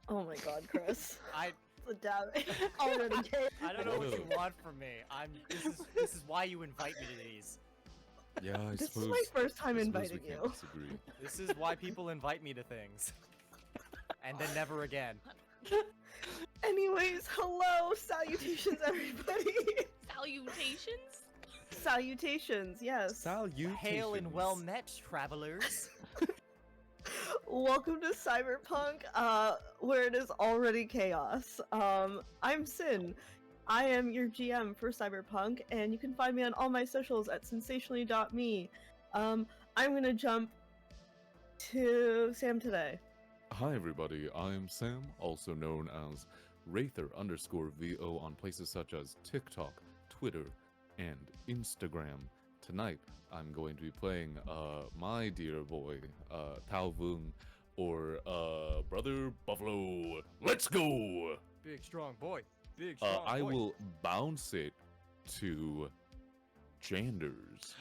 Oh my god, Chris. I The dab already came. I don't know what you want from me. This is why you invite me to these. Yeah, I This suppose. is my first time I suppose inviting we can't you. disagree. This is why people invite me to things. And then never again. Anyways, hello, salutations, everybody. Salutations? Salutations, yes. Salutations. Hail and well met, travelers. Welcome to Cyberpunk, where it is already chaos. I'm Sin. I am your GM for Cyberpunk, and you can find me on all my socials at sensationally.me. I'm gonna jump to Sam today. Hi everybody, I'm Sam, also known as Wraither_VO on places such as TikTok, Twitter, and Instagram. Tonight, I'm going to be playing my dear boy, Tao Vung, or Brother Buffalo. Let's go! Big strong boy. Big strong boy. I will bounce it to Janders.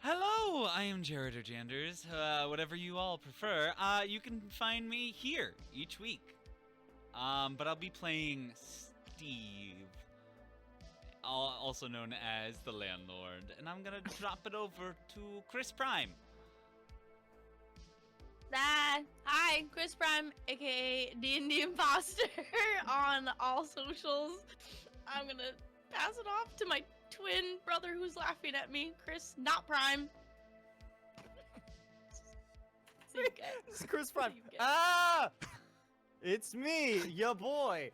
Hello, I am Jared or Janders, whatever you all prefer. You can find me here each week. But I'll be playing Steve, also known as the Landlord, and I'm gonna drop it over to Chris Prime. Hi, Chris Prime, aka D&D Imposter, on all socials. I'm gonna pass it off to my twin brother who's laughing at me, Chris, not Prime. See you guys. This is Chris Prime. You get- Ah! It's me, ya boy.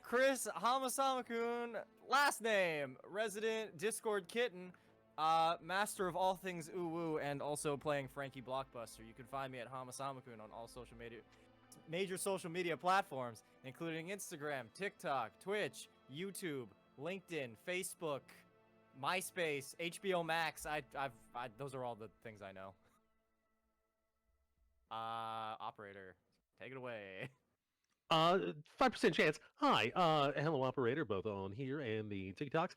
Chris Hamasamakun, last name, resident Discord kitten, master of all things uwu, and also playing Frankie Blockbuster. You can find me at Hamasamakun on all major social media platforms, including Instagram, TikTok, Twitch, YouTube, LinkedIn, Facebook, MySpace, HBO Max. Those are all the things I know. Operator, take it away. 5% chance. Hi, hello, operator, both on here and the TikToks.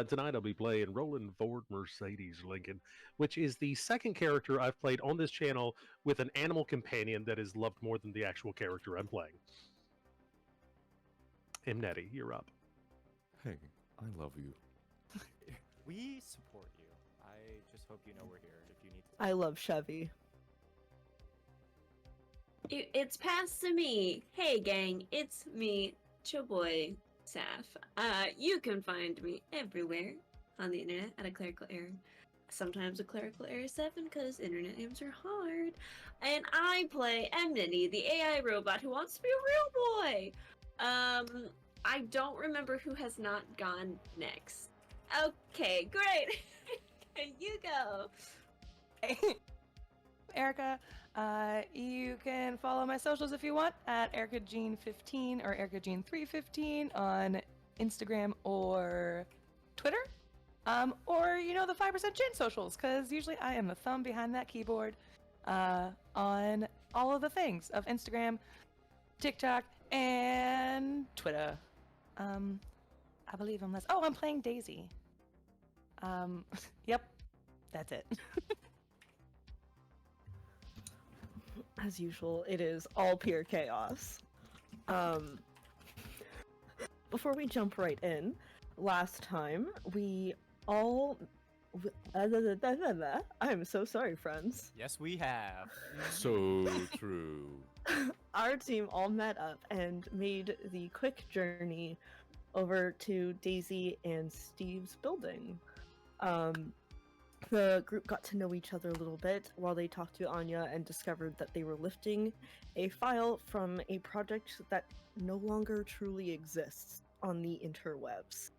Tonight I'll be playing Roland Ford Mercedes Lincoln, which is the second character I've played on this channel with an animal companion that is loved more than the actual character I'm playing. Nettie, you're up. Hey, I love you. We support you. I just hope you know we're here if you need to. I love Chevy. It's passed to me. Hey gang, it's me, Choboy Saf. You can find me everywhere on the internet at a clerical error. Sometimes a clerical error 7 because internet names are hard. And I play Enmity, the AI robot who wants to be a real boy. I don't remember who has not gone next. Okay, great. You go. Erica. You can follow my socials if you want at EricaJean15 or EricaJean315 on Instagram or Twitter. Or, the 5% Gin socials, because usually I am the thumb behind that keyboard on all of the things of Instagram, TikTok, and Twitter. I believe I'm I'm playing Daisy. Yep, that's it. As usual, it is all pure chaos. Before we jump right in, last time we all... I'm so sorry, friends. Yes, we have. So true. Our team all met up and made the quick journey over to Daisy and Steve's building. The group got to know each other a little bit while they talked to Anya and discovered that they were lifting a file from a project that no longer truly exists on the interwebs,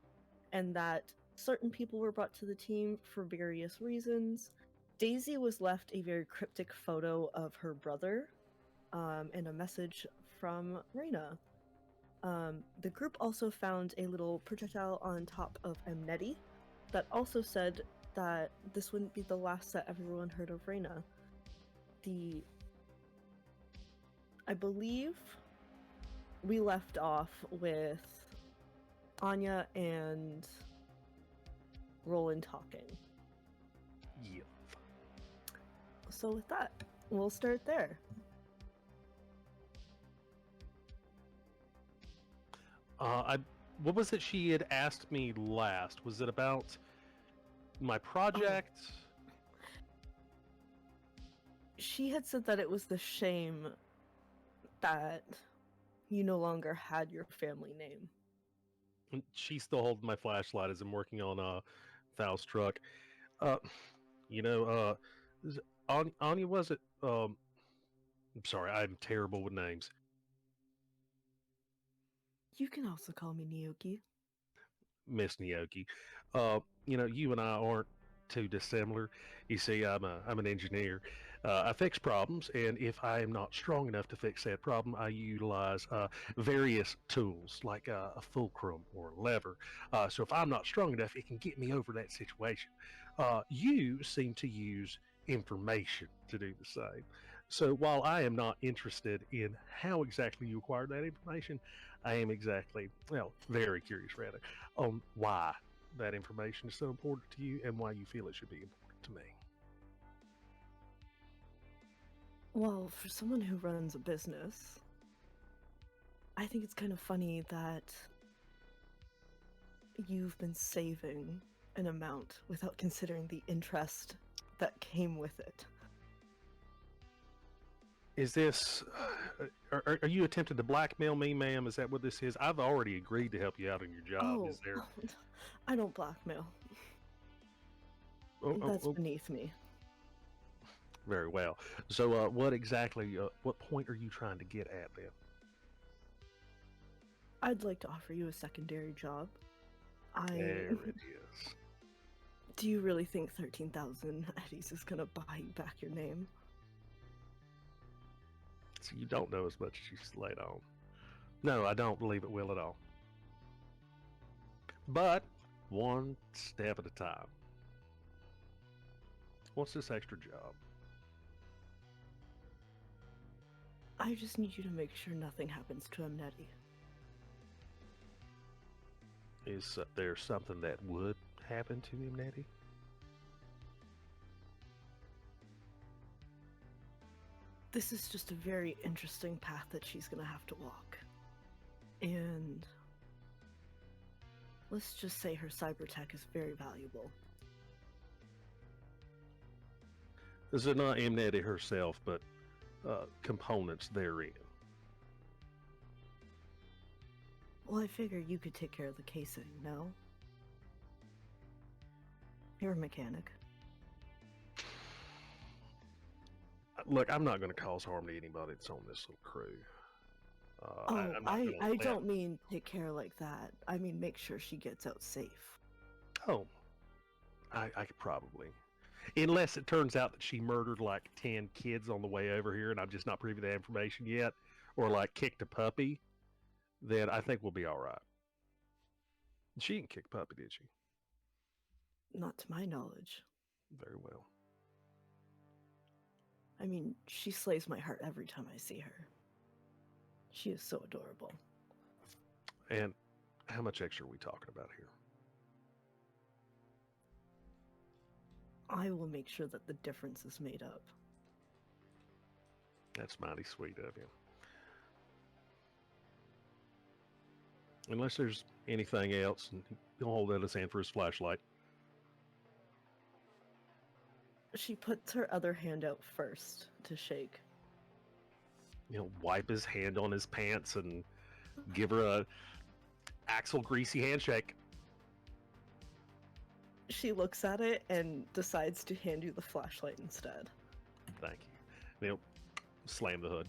and that certain people were brought to the team for various reasons. Daisy was left a very cryptic photo of her brother, and a message from Reyna. The group also found a little projectile on top of Amneti that also said that this wouldn't be the last that everyone heard of Reyna. I believe we left off with Anya and Roland talking. Yep. So with that, we'll start there. What was it she had asked me last? Was it about my project? She had said that it was the shame that you no longer had your family name. She's still holding my flashlight as I'm working on Thal's truck. You know, Anya, was it? I'm sorry, I'm terrible with names. You can also call me Nyoki. Miss Nyoki. You know, you and I aren't too dissimilar. You see, I'm an engineer. I fix problems, and if I am not strong enough to fix that problem, I utilize various tools like a fulcrum or a lever. So if I'm not strong enough, it can get me over that situation. You seem to use information to do the same. So while I am not interested in how exactly you acquired that information, I am very curious rather, on why that information is so important to you and why you feel it should be important to me. Well, for someone who runs a business, I think it's kind of funny that you've been saving an amount without considering the interest that came with it. Is this, are you attempting to blackmail me, ma'am? Is that what this is? I've already agreed to help you out on your job. Is there? I don't blackmail. Oh, That's beneath me. very well. So what exactly, what point are you trying to get at then? I'd like to offer you a secondary job. There it is. Do you really think 13,000 eddies is gonna buy you back your name? So you don't know as much as you slayed on. No, I don't believe it will at all. But one step at a time. What's this extra job? I just need you to make sure nothing happens to Amneti. Is there something that would happen to him, Nettie? This is just a very interesting path that she's gonna have to walk. And let's just say her cyber tech is very valuable. This is not Amneti herself, but components therein. Well, I figure you could take care of the casing, no? You're a mechanic. Look, I'm not going to cause harm to anybody that's on this little crew. I don't mean take care like that. I mean make sure she gets out safe. Oh, I could probably. Unless it turns out that she murdered like 10 kids on the way over here and I'm just not privy to that information yet, or like kicked a puppy, then I think we'll be all right. She didn't kick a puppy, did she? Not to my knowledge. Very well. I mean, she slays my heart every time I see her. She is so adorable. And how much extra are we talking about here? I will make sure that the difference is made up. That's mighty sweet of you. Unless there's anything else, and he'll hold out his hand for his flashlight. She puts her other hand out first to shake. Wipe his hand on his pants and give her a Axel greasy handshake. She looks at it and decides to hand you the flashlight instead. Thank you. Slam the hood.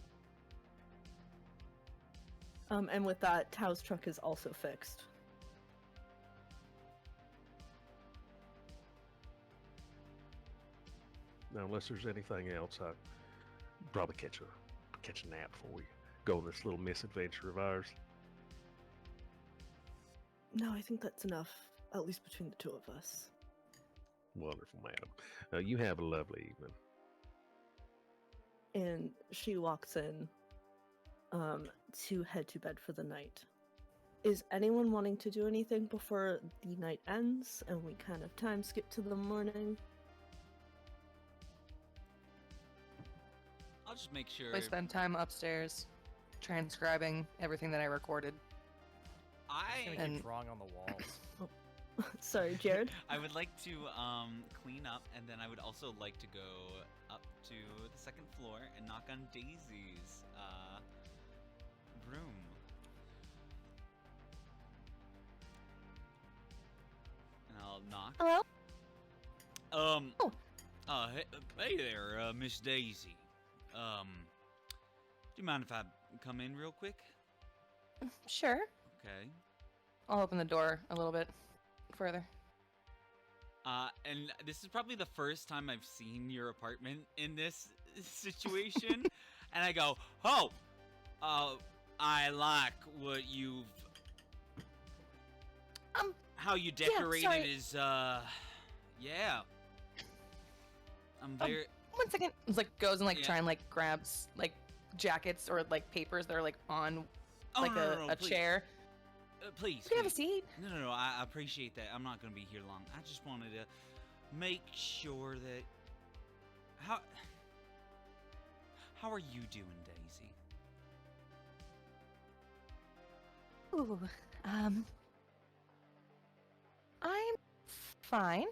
And with that, Tao's truck is also fixed. Now, unless there's anything else, I'd probably catch a nap before we go on this little misadventure of ours. No, I think that's enough, at least between the two of us. Wonderful, madam. You have a lovely evening. And she walks in to head to bed for the night. Is anyone wanting to do anything before the night ends and we kind of time skip to the morning? I'll just make sure. I spend time upstairs transcribing everything that I recorded. I'm just gonna And- keep drawing on the walls. Sorry, Jared. I would like to clean up, and then I would also like to go up to the second floor and knock on Daisy's room. And I'll knock. Hello? Oh. Hey there, Miss Daisy. Do you mind if I come in real quick? Sure. Okay. I'll open the door a little bit further. And this is probably the first time I've seen your apartment in this situation. And I go, oh, I like what you've, how you decorated sorry. is, yeah. I'm very, One second. It's like goes and like Yeah. try and like grabs like jackets or like papers that are like on oh, like no, a please. chair. Please. You can have a please. seat. No, I appreciate that. I'm not gonna be here long. I just wanted to make sure that, how are you doing, Daisy? Ooh, I'm fine.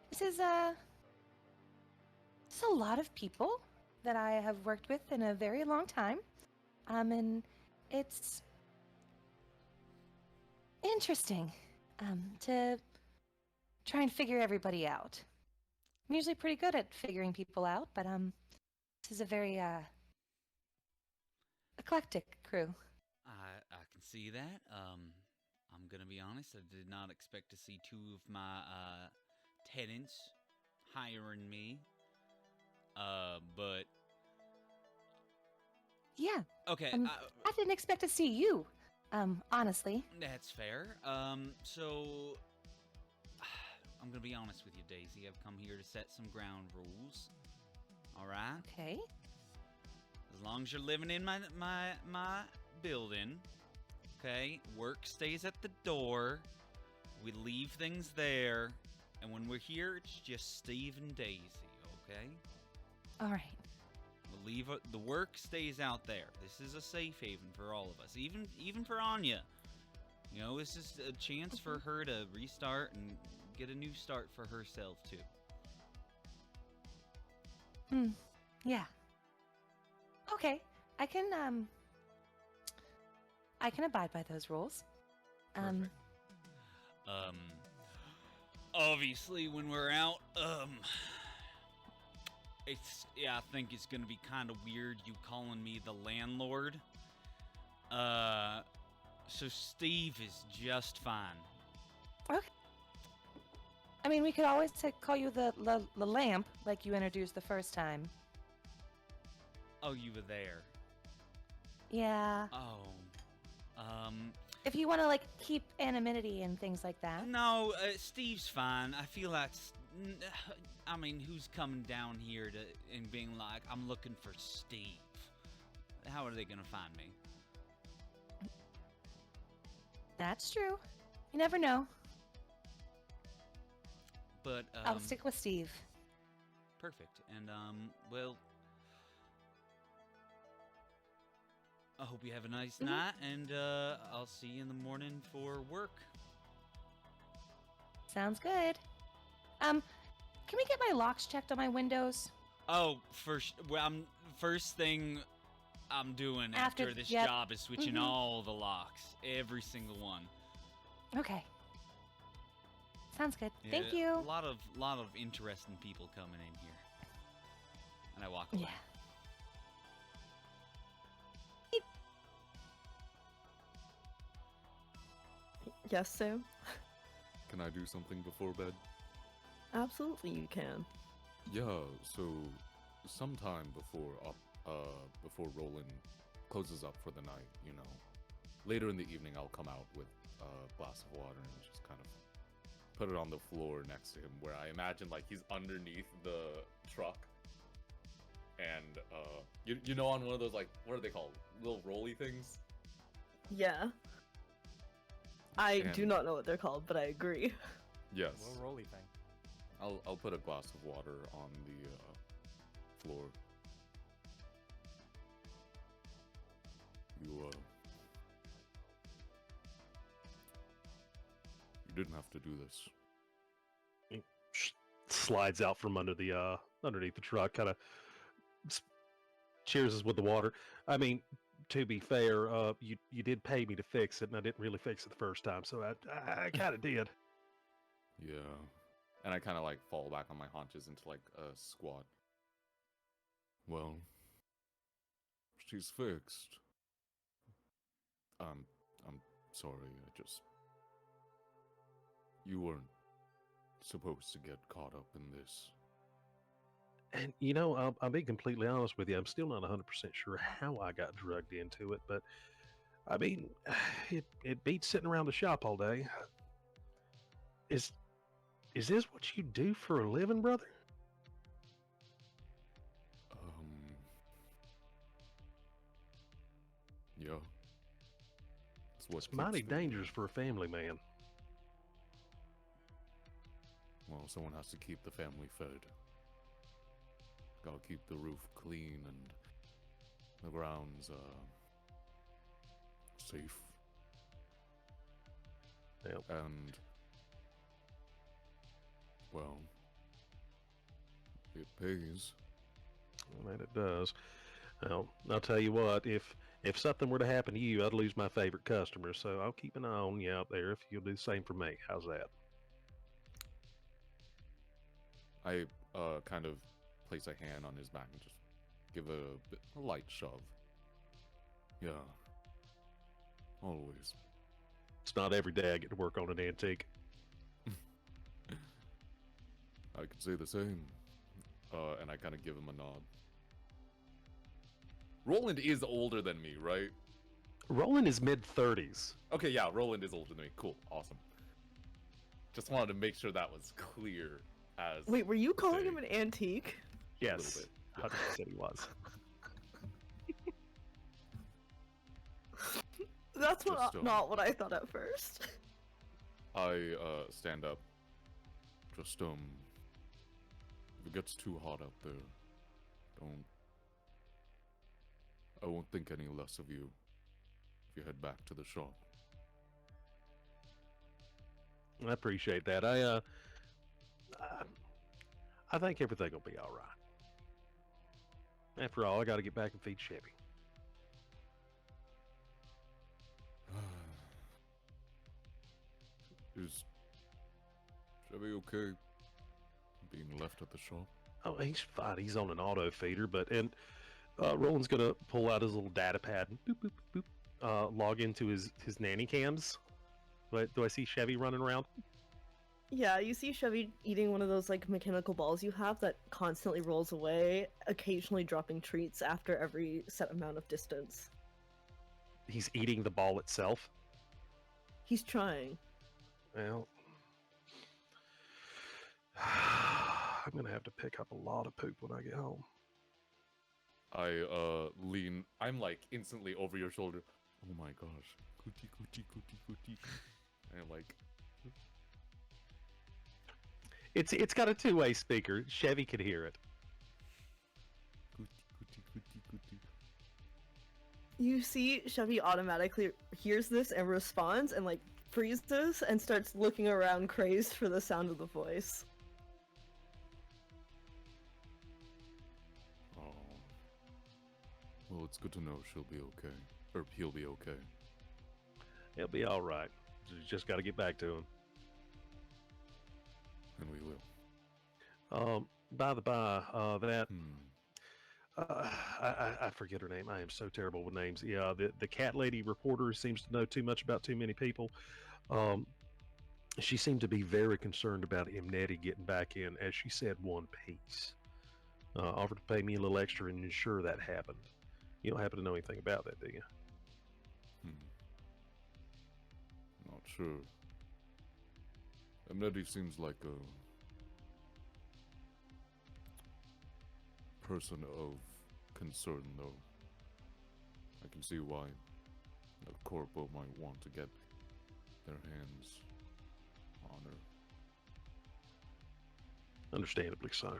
This is a lot of people that I have worked with in a very long time. And it's interesting, to try and figure everybody out. I'm usually pretty good at figuring people out, but, this is a very, eclectic crew. I can see that. I'm gonna be honest. I did not expect to see two of my tenants hiring me. But Yeah, okay. I didn't expect to see you, honestly. That's fair. So I'm gonna be honest with you, Daisy. I've come here to set some ground rules. All right. Okay. As long as you're living in my building, okay? Work stays at the door. We leave things there, and when we're here, it's just Steve and Daisy, okay? All right. We'll leave the work stays out there. This is a safe haven for all of us, even for Anya. You know, this is a chance for her to restart and get a new start for herself too. Yeah. Okay. I can abide by those rules. Perfect. Obviously when we're out, I think it's gonna be kind of weird you calling me the landlord. So Steve is just fine. Okay. I mean, we could always call you the lamp, like you introduced the first time. Oh, you were there. Yeah. Oh. If you want to like keep anonymity and things like that. No, Steve's fine. I feel like, I mean, who's coming down here and being like, I'm looking for Steve? How are they gonna find me? That's true. You never know. But I'll stick with Steve. perfect. And well, I hope you have a nice night, and I'll see you in the morning for work. Sounds good. Can we get my locks checked on my windows? Oh, first thing I'm doing after this yep. job is switching all the locks, every single one. Okay. Sounds good. Yeah, Thank you. A lot of interesting people coming in here. And I walk away. Yeah. Yes, Sam? Can I do something before bed? Absolutely, you can. Yeah, so sometime before Roland closes up for the night, you know, later in the evening I'll come out with a glass of water and just kind of put it on the floor next to him, where I imagine like he's underneath the truck, and you know, on one of those, like, what are they called, little rolly things? Yeah. I do And- not know what they're called, but I agree. Yes. Little roly thing. I'll put a glass of water on the floor. You You didn't have to do this. Slides out from under the underneath the truck, kind of cheers us with the water. I mean, to be fair, you did pay me to fix it, and I didn't really fix it the first time, so I kind of did. Yeah. And I kind of like fall back on my haunches into like a squat. Well, she's fixed. I'm sorry. You weren't supposed to get caught up in this. And I'll be completely honest with you. I'm still not 100% sure how I got drugged into it, but I mean, it beats sitting around the shop all day. Is this what you do for a living, brother? Yeah. It's mighty dangerous for a family man. Well, someone has to keep the family fed. Gotta keep the roof clean and the grounds, safe. Yep. And, well, it pays. I mean, it does. Well, I'll tell you what, if something were to happen to you, I'd lose my favorite customer, so I'll keep an eye on you out there if you'll do the same for me. How's that? I kind of place a hand on his back and just give a light shove. Yeah. Always. It's not every day I get to work on an antique. I could say the same. And I kind of give him a nod. Roland is older than me, right? Roland is mid-30s. Okay, yeah, Roland is older than me. Cool, awesome. Just wanted to make sure that was clear as... Wait, were you calling day. him an antique? Yes, A little 100% he was. That's Just, not what I thought at first. I stand up. Just if it gets too hot out there, I won't think any less of you if you head back to the shop. I appreciate that. I think everything will be all right. After all, I got to get back and feed Chevy. Is Chevy okay being left at the shop? Oh, he's fine. He's on an auto feeder, Roland's gonna pull out his little data pad and boop, boop, boop, boop, log into his nanny cams. Do I see Chevy running around? Yeah, you see Chevy eating one of those like mechanical balls you have that constantly rolls away, occasionally dropping treats after every set amount of distance. He's eating the ball itself. He's trying. Well, I'm gonna have to pick up a lot of poop when I get home. I lean. I'm like instantly over your shoulder. Oh my gosh, cootie, cootie, cootie, cootie. And I'm like, It's got a two-way speaker. Chevy can hear it. cootie, cootie, cootie, cootie. You see Chevy automatically hears this and responds and like freezes and starts looking around crazed for the sound of the voice. Oh. Well, it's good to know she'll be okay. Or he'll be okay. He'll be all right. Just got to get back to him. And we will. By the by, that Hmm. I forget her name. I am so terrible with names. Yeah, the cat lady reporter seems to know too much about too many people. She seemed to be very concerned about Imneti getting back in, as she said, one piece. Offered to pay me a little extra and ensure that happened. You don't happen to know anything about that, do you? Not sure. Imneti seems like a person of concern, though. I can see why a corpo might want to get their hands on her. Understandably so.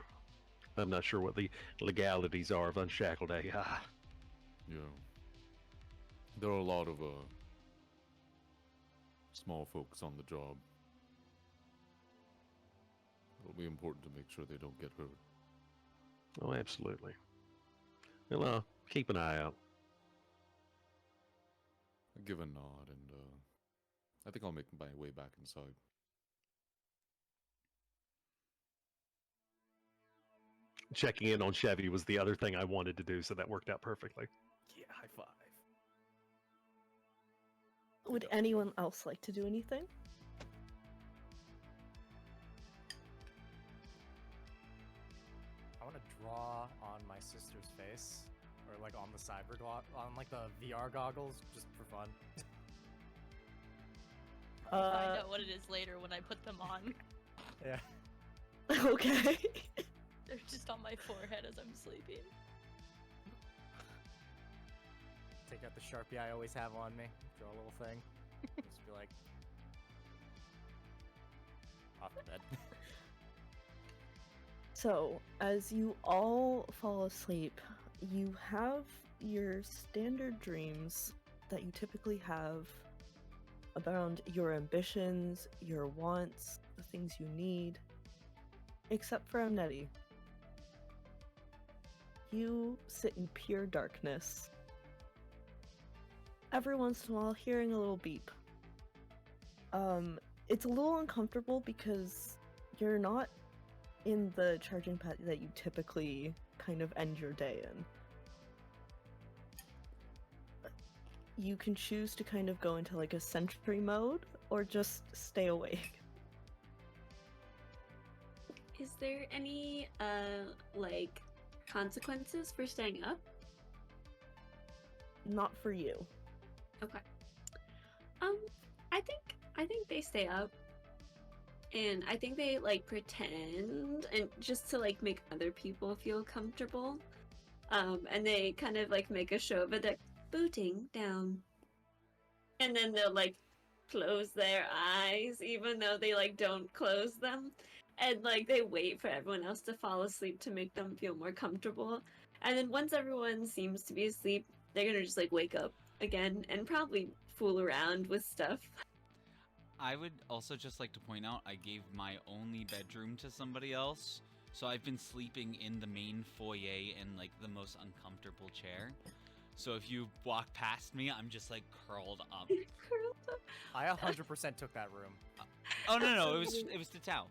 I'm not sure what the legalities are of unshackled AI. Yeah. There are a lot of small folks on the job. It'll be important to make sure they don't get hurt. Oh, absolutely. Well, keep an eye out. I give a nod, and I think I'll make my way back inside. Checking in on Chevy was the other thing I wanted to do, so that worked out perfectly. Yeah, high five. Would anyone else like to do anything? I want to draw on my sister's face, or like on the cyber on like the VR goggles, just for fun. I'll find out what it is later when I put them on. Yeah. Okay. They're just on my forehead as I'm sleeping. Take out the Sharpie I always have on me. Draw a little thing. Just be like, off to bed. So, as you all fall asleep, you have your standard dreams that you typically have around your ambitions, your wants, the things you need, except for Amneti. You sit in pure darkness. Every once in a while, hearing a little beep. It's a little uncomfortable because you're not in the charging pad that you typically kind of end your day in. You can choose to kind of go into like a sentry mode or just stay awake. Is there any like consequences for staying up? Not for you. Okay. I think they stay up. And I think they like pretend and just to like make other people feel comfortable. And they kind of like make a show of it, like booting down. And then they'll like close their eyes even though they like don't close them. And like they wait for everyone else to fall asleep to make them feel more comfortable. And then once everyone seems to be asleep, they're gonna just like wake up again and probably fool around with stuff. I would also just like to point out I gave my only bedroom to somebody else, so I've been sleeping in the main foyer in like the most uncomfortable chair. So if you walk past me, I'm just like curled up. I 100% took that room. Oh no, it was the towel.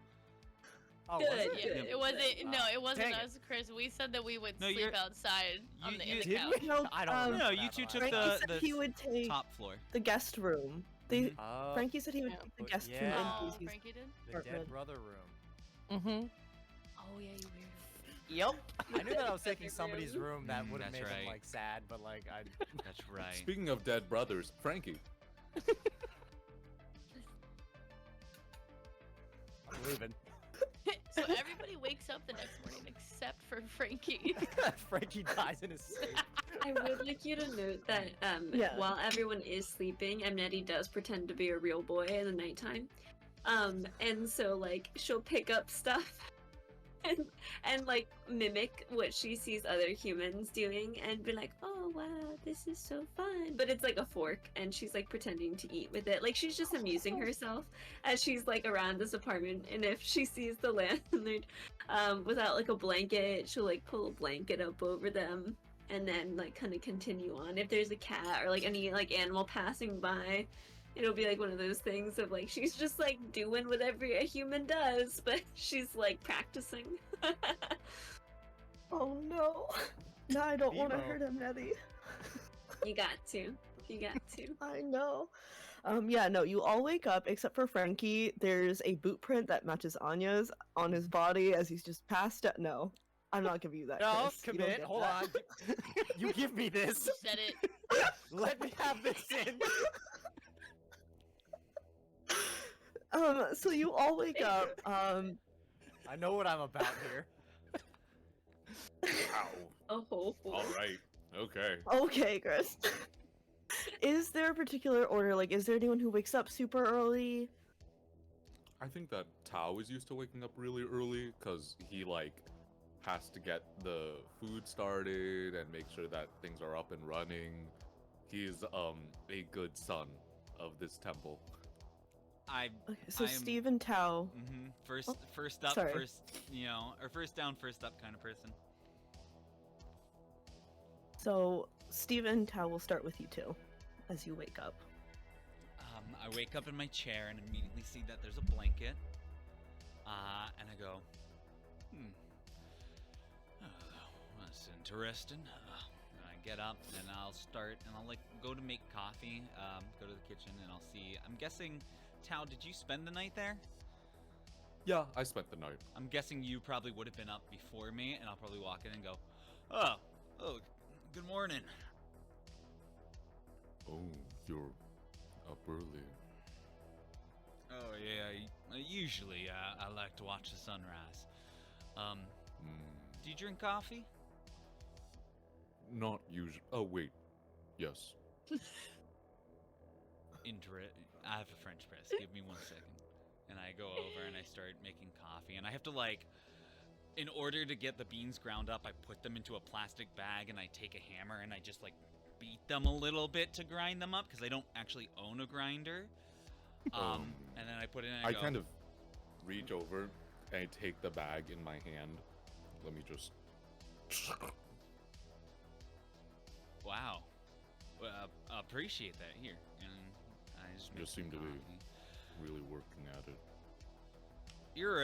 Oh, Good, was it? Yeah, Yeah. it wasn't. No, it wasn't Dang it. us, Chris. We said that we would No, sleep you're- outside on you- the, you- in the Did couch. we? No, I don't um, remember No, that you two one. took Frankie the said he would take top floor. the guest room. They Oh, Frankie said he would Yeah. take the guest room Yeah. Oh, in Lucy's Frankie did. the dead apartment. brother room. Mm-hmm. Oh yeah, you weirdo. Yep. I knew that I was taking somebody's room that would have That's made right. them like sad, but like I. That's right. Speaking of dead brothers, Frankie. I'm leaving. So everybody wakes up the next morning except for Frankie. Frankie dies in his sleep. I would like you to note that Yeah. while everyone is sleeping, Amneti does pretend to be a real boy in the nighttime. And so like she'll pick up stuff and like mimic what she sees other humans doing and be like, oh wow, this is so fun. But it's like a fork and she's like pretending to eat with it. Like she's just amusing herself as she's like around this apartment. And if she sees the landlord without like a blanket, she'll like pull a blanket up over them and then like kind of continue on. If there's a cat or like any like animal passing by, it'll be like one of those things of like she's just like doing whatever a human does, but she's like practicing. Oh no. No, I don't want to Emo. hurt Amneti. You got to. You got to. I know. Yeah, no, you all wake up except for Frankie. There's a boot print that matches Anya's on his body as he's just passed out. No, I'm not giving you that. No, Chris. You don't commit. get Hold that. on. You give me this. You said it. Let me have this in. So you all wake up. I know what I'm about here. Ow. Oh, All right. Okay. Okay, Chris. Is there a particular order? Like, is there anyone who wakes up super early? I think that Tao is used to waking up really early because he like has to get the food started and make sure that things are up and running. He's a good son of this temple. Okay, so I'm- Steve and Tao. First, Oh, first up, sorry. first, or first down, first up kind of person. So Steve and Tao will start with you two, as you wake up. I wake up in my chair and immediately see that there's a blanket. And I go, that's interesting. And I get up and I'll start and I'll go to make coffee, go to the kitchen and I'll see. I'm guessing, Tao, did you spend the night there? Yeah, I spent the night. I'm guessing you probably would have been up before me, and I'll probably walk in and go, oh, good morning. Oh, you're up early. Oh yeah, usually I like to watch the sunrise. Do you drink coffee? Not usually. Oh, wait. Yes. I have a French press. Give me 1 second. And I go over and I start making coffee. And I have to in order to get the beans ground up, I put them into a plastic bag and I take a hammer and I just beat them a little bit to grind them up because I don't actually own a grinder. And then I put it in and I go, kind of reach over and I take the bag in my hand. Let me just. wow. Appreciate that. Here. And I just make Just some seem to be coffee. really working at it. You're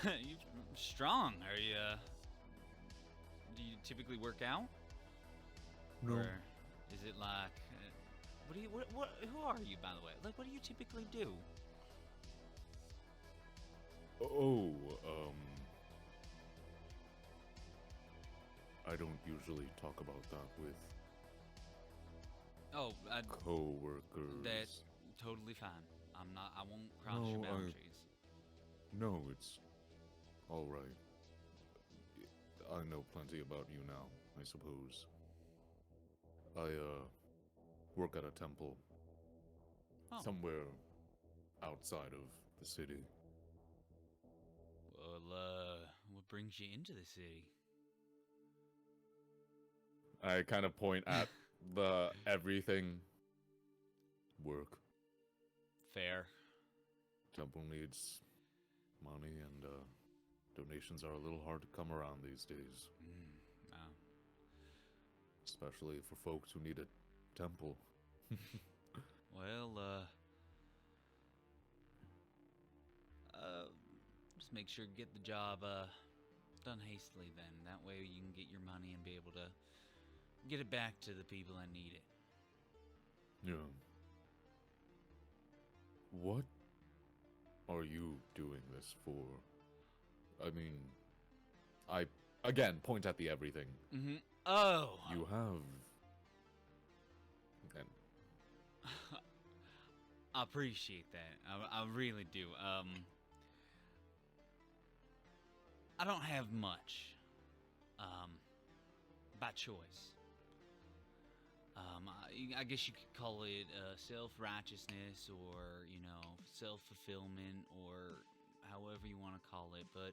you strong. Are you? Do you typically work out? No. Or is it what do you? What? Who are you, by the way? What do you typically do? Oh, I don't usually talk about that with Oh, co-workers. that's totally fine. I won't cross No, your I- boundaries. No, it's all right. I know plenty about you now, I suppose. I work at a temple Oh. somewhere outside of the city. Well, what brings you into the city? I kind of point at the everything work. Fair. Temple needs money, and donations are a little hard to come around these days, Oh. especially for folks who need a temple. Well, just make sure to get the job done hastily. Then that way you can get your money and be able to get it back to the people that need it. Yeah. What are you doing this for? I mean, I again point at the everything. Mm-hmm. Oh. You have. And I appreciate that. I really do. I don't have much. By choice. I guess you could call it self-righteousness or, self-fulfillment or however you want to call it, but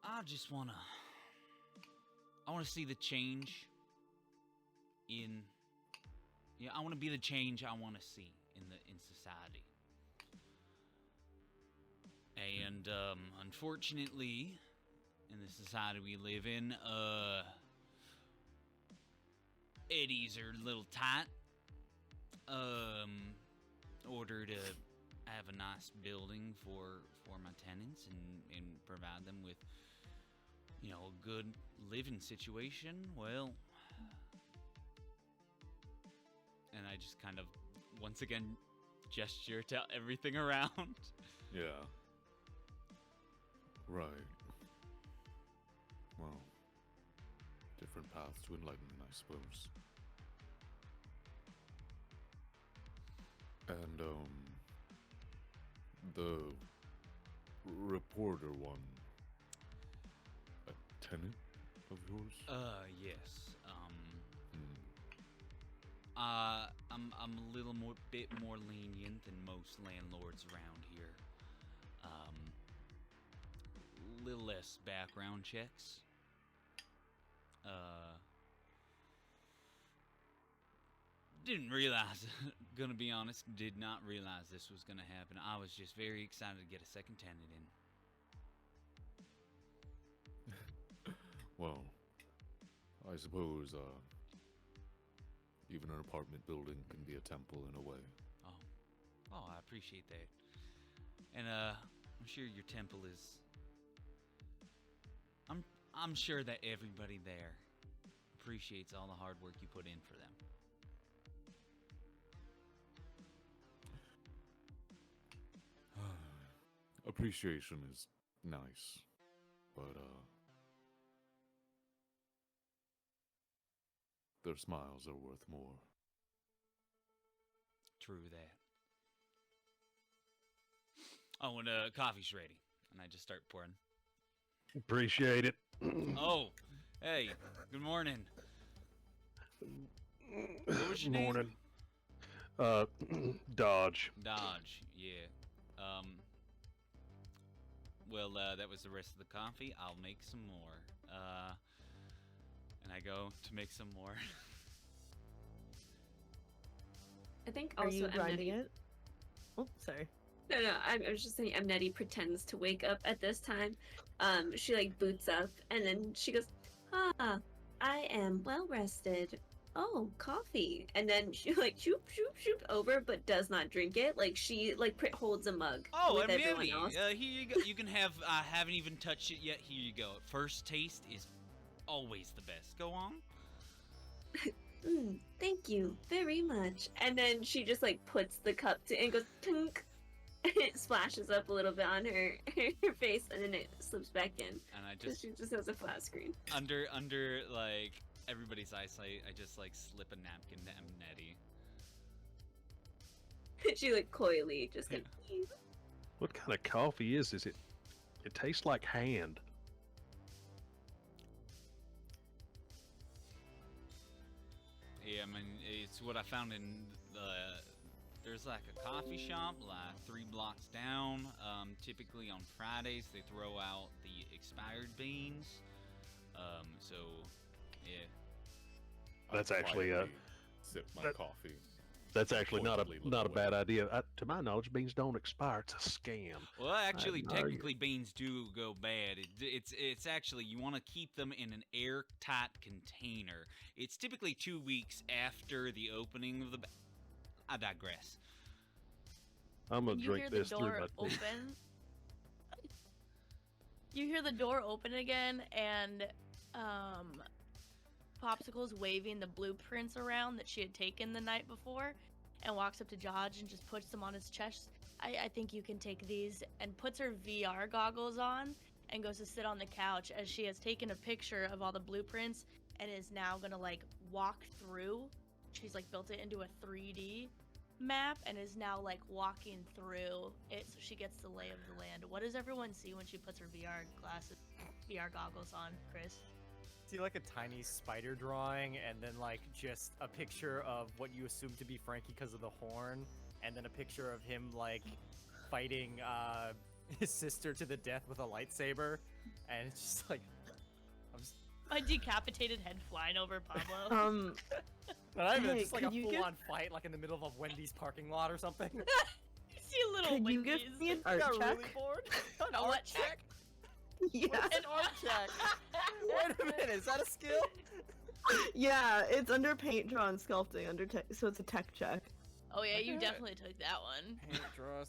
I just want to see the change I want to be the change I want to see in society. And unfortunately, in the society we live in, eddies are a little tight. Order to have a nice building for my tenants and provide them with, a good living situation. Well, and I just kind of once again gesture to everything around. yeah. Right. Well, different paths to enlightenment, I suppose. And, the reporter one, a tenant of yours? Yes. Hmm. I'm a little bit more lenient than most landlords around here. Little less background checks. Didn't realize gonna be honest, did not realize this was gonna happen. I was just very excited to get a second tenant in. Well, I suppose even an apartment building can be a temple in a way. Oh, I appreciate that. And I'm sure your temple is. I'm sure that everybody there appreciates all the hard work you put in for them. Appreciation is nice, but their smiles are worth more. True that. Oh, and coffee's ready. And I just start pouring. Appreciate it. Oh, hey, good morning. What was your name? Morning. Dodge. Dodge, yeah. Well, that was the rest of the coffee. I'll make some more. And I go to make some more. I think Are also you grinding Amneti. it? Oh, sorry. No, I was just saying Amneti pretends to wake up at this time. She like boots up and then she goes, "Ah, I am well rested. Oh, coffee." And then she like shoop over, but does not drink it. Like she like holds a mug Oh, with everyone Amelie, else. here you go. You can have. I haven't even touched it yet. Here you go. First taste is always the best. Go on. Thank you very much. And then she just like puts the cup to and goes tink. It splashes up a little bit on her face, and then it slips back in. And I So just she just has a flat screen. under like everybody's eyesight, I just like slip a napkin to Amneti. She like coyly just like. What kind of coffee is this? It tastes like hand. Yeah, I mean it's what I found in the. There's like a coffee shop like 3 blocks down. Typically on Fridays they throw out the expired beans. So yeah. That's I actually, quietly sip my that- coffee. That's actually not Pointedly look a away. bad idea. To my knowledge, beans don't expire. It's a scam. Well, actually, know you- technically, beans do go bad. It's actually you want to keep them in an airtight container. It's typically 2 weeks after the opening of the. I digress. I'm gonna You drink hear the this through door my teeth. open. You hear the door open again, and Popsicle's waving the blueprints around that she had taken the night before, and walks up to Jodge and just puts them on his chest. I think you can take these, and puts her VR goggles on and goes to sit on the couch as she has taken a picture of all the blueprints and is now gonna like walk through. She's like built it into a 3D map and is now like walking through it so she gets the lay of the land. What does everyone see when she puts her VR goggles on, Chris? See like a tiny spider drawing, and then like just a picture of what you assume to be Frankie because of the horn, and then a picture of him like fighting his sister to the death with a lightsaber, and it's just like My decapitated head flying over Pablo. not even Hey, just like a could you full-on fight like in the middle of a Wendy's parking lot or something. You see a little Can you give Wendy's. me an I art got check? really bored. An A art what check? Yeah. An art check. Wait a minute, is that a skill? Yeah, it's under paint, draw, and sculpting under tech, so it's a tech check. Oh yeah, you Okay. definitely took that one. Paint, draw,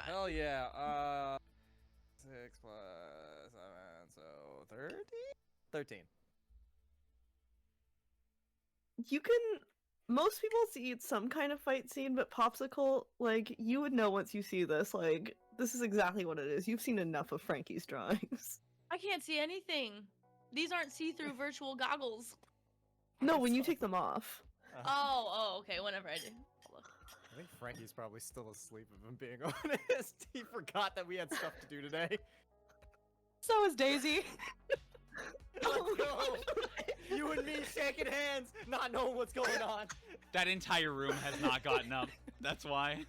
hell yeah. 6 plus 7, so 30? 13. You can. Most people see some kind of fight scene, but Popsicle, like, you would know once you see this. Like, this is exactly what it is. You've seen enough of Frankie's drawings. I can't see anything. These aren't see-through virtual goggles. No, when you take them off. Oh, okay. Whenever I do. Look. I think Frankie's probably still asleep, if I'm being honest. He forgot that we had stuff to do today. So is Daisy. Oh Let's go! You and me shaking hands, not knowing what's going on. That entire room has not gotten up. That's why.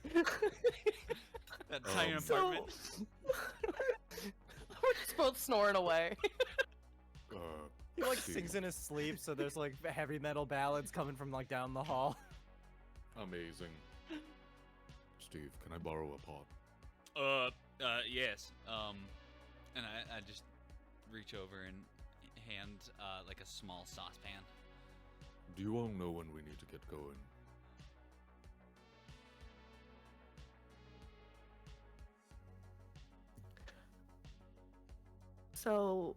That tiny So- apartment. We're just both snoring away. He like see. sings in his sleep, so there's like heavy metal ballads coming from like down the hall. Amazing. Steve, can I borrow a pot? Yes. And I just reach over and hand, like a small saucepan. Do you all know when we need to get going? So,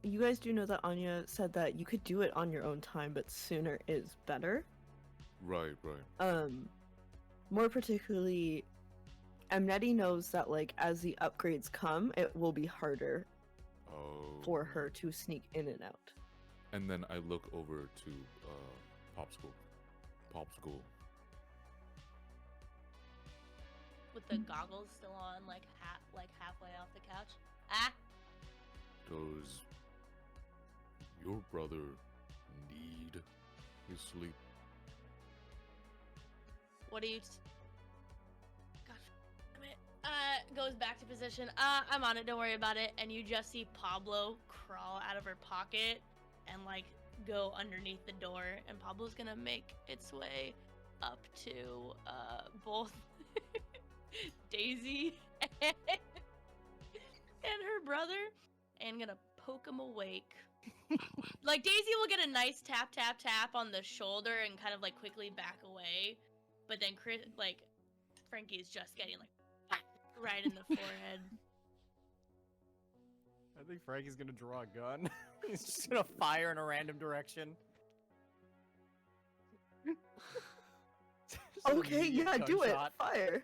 you guys do know that Anya said that you could do it on your own time, but sooner is better. Right, right. More particularly, Amneti knows that, like, as the upgrades come, it will be harder Oh. for her to sneak in and out. And then I look over to Popsicle. Popsicle. With the goggles still on, like halfway off the couch. Ah. Does your brother need his sleep? What do you? God damn it. Goes back to position. I'm on it. Don't worry about it. And you just see Pablo crawl out of her pocket and like go underneath the door. And Pablo's gonna make its way up to both Daisy and her brother, and gonna poke him awake. Like Daisy will get a nice tap on the shoulder and kind of like quickly back away. But then Frankie is just getting like right in the forehead. I think Frankie's gonna draw a gun. He's just gonna fire in a random direction. Just an Okay, immediate yeah, do it. gunshot. Fire.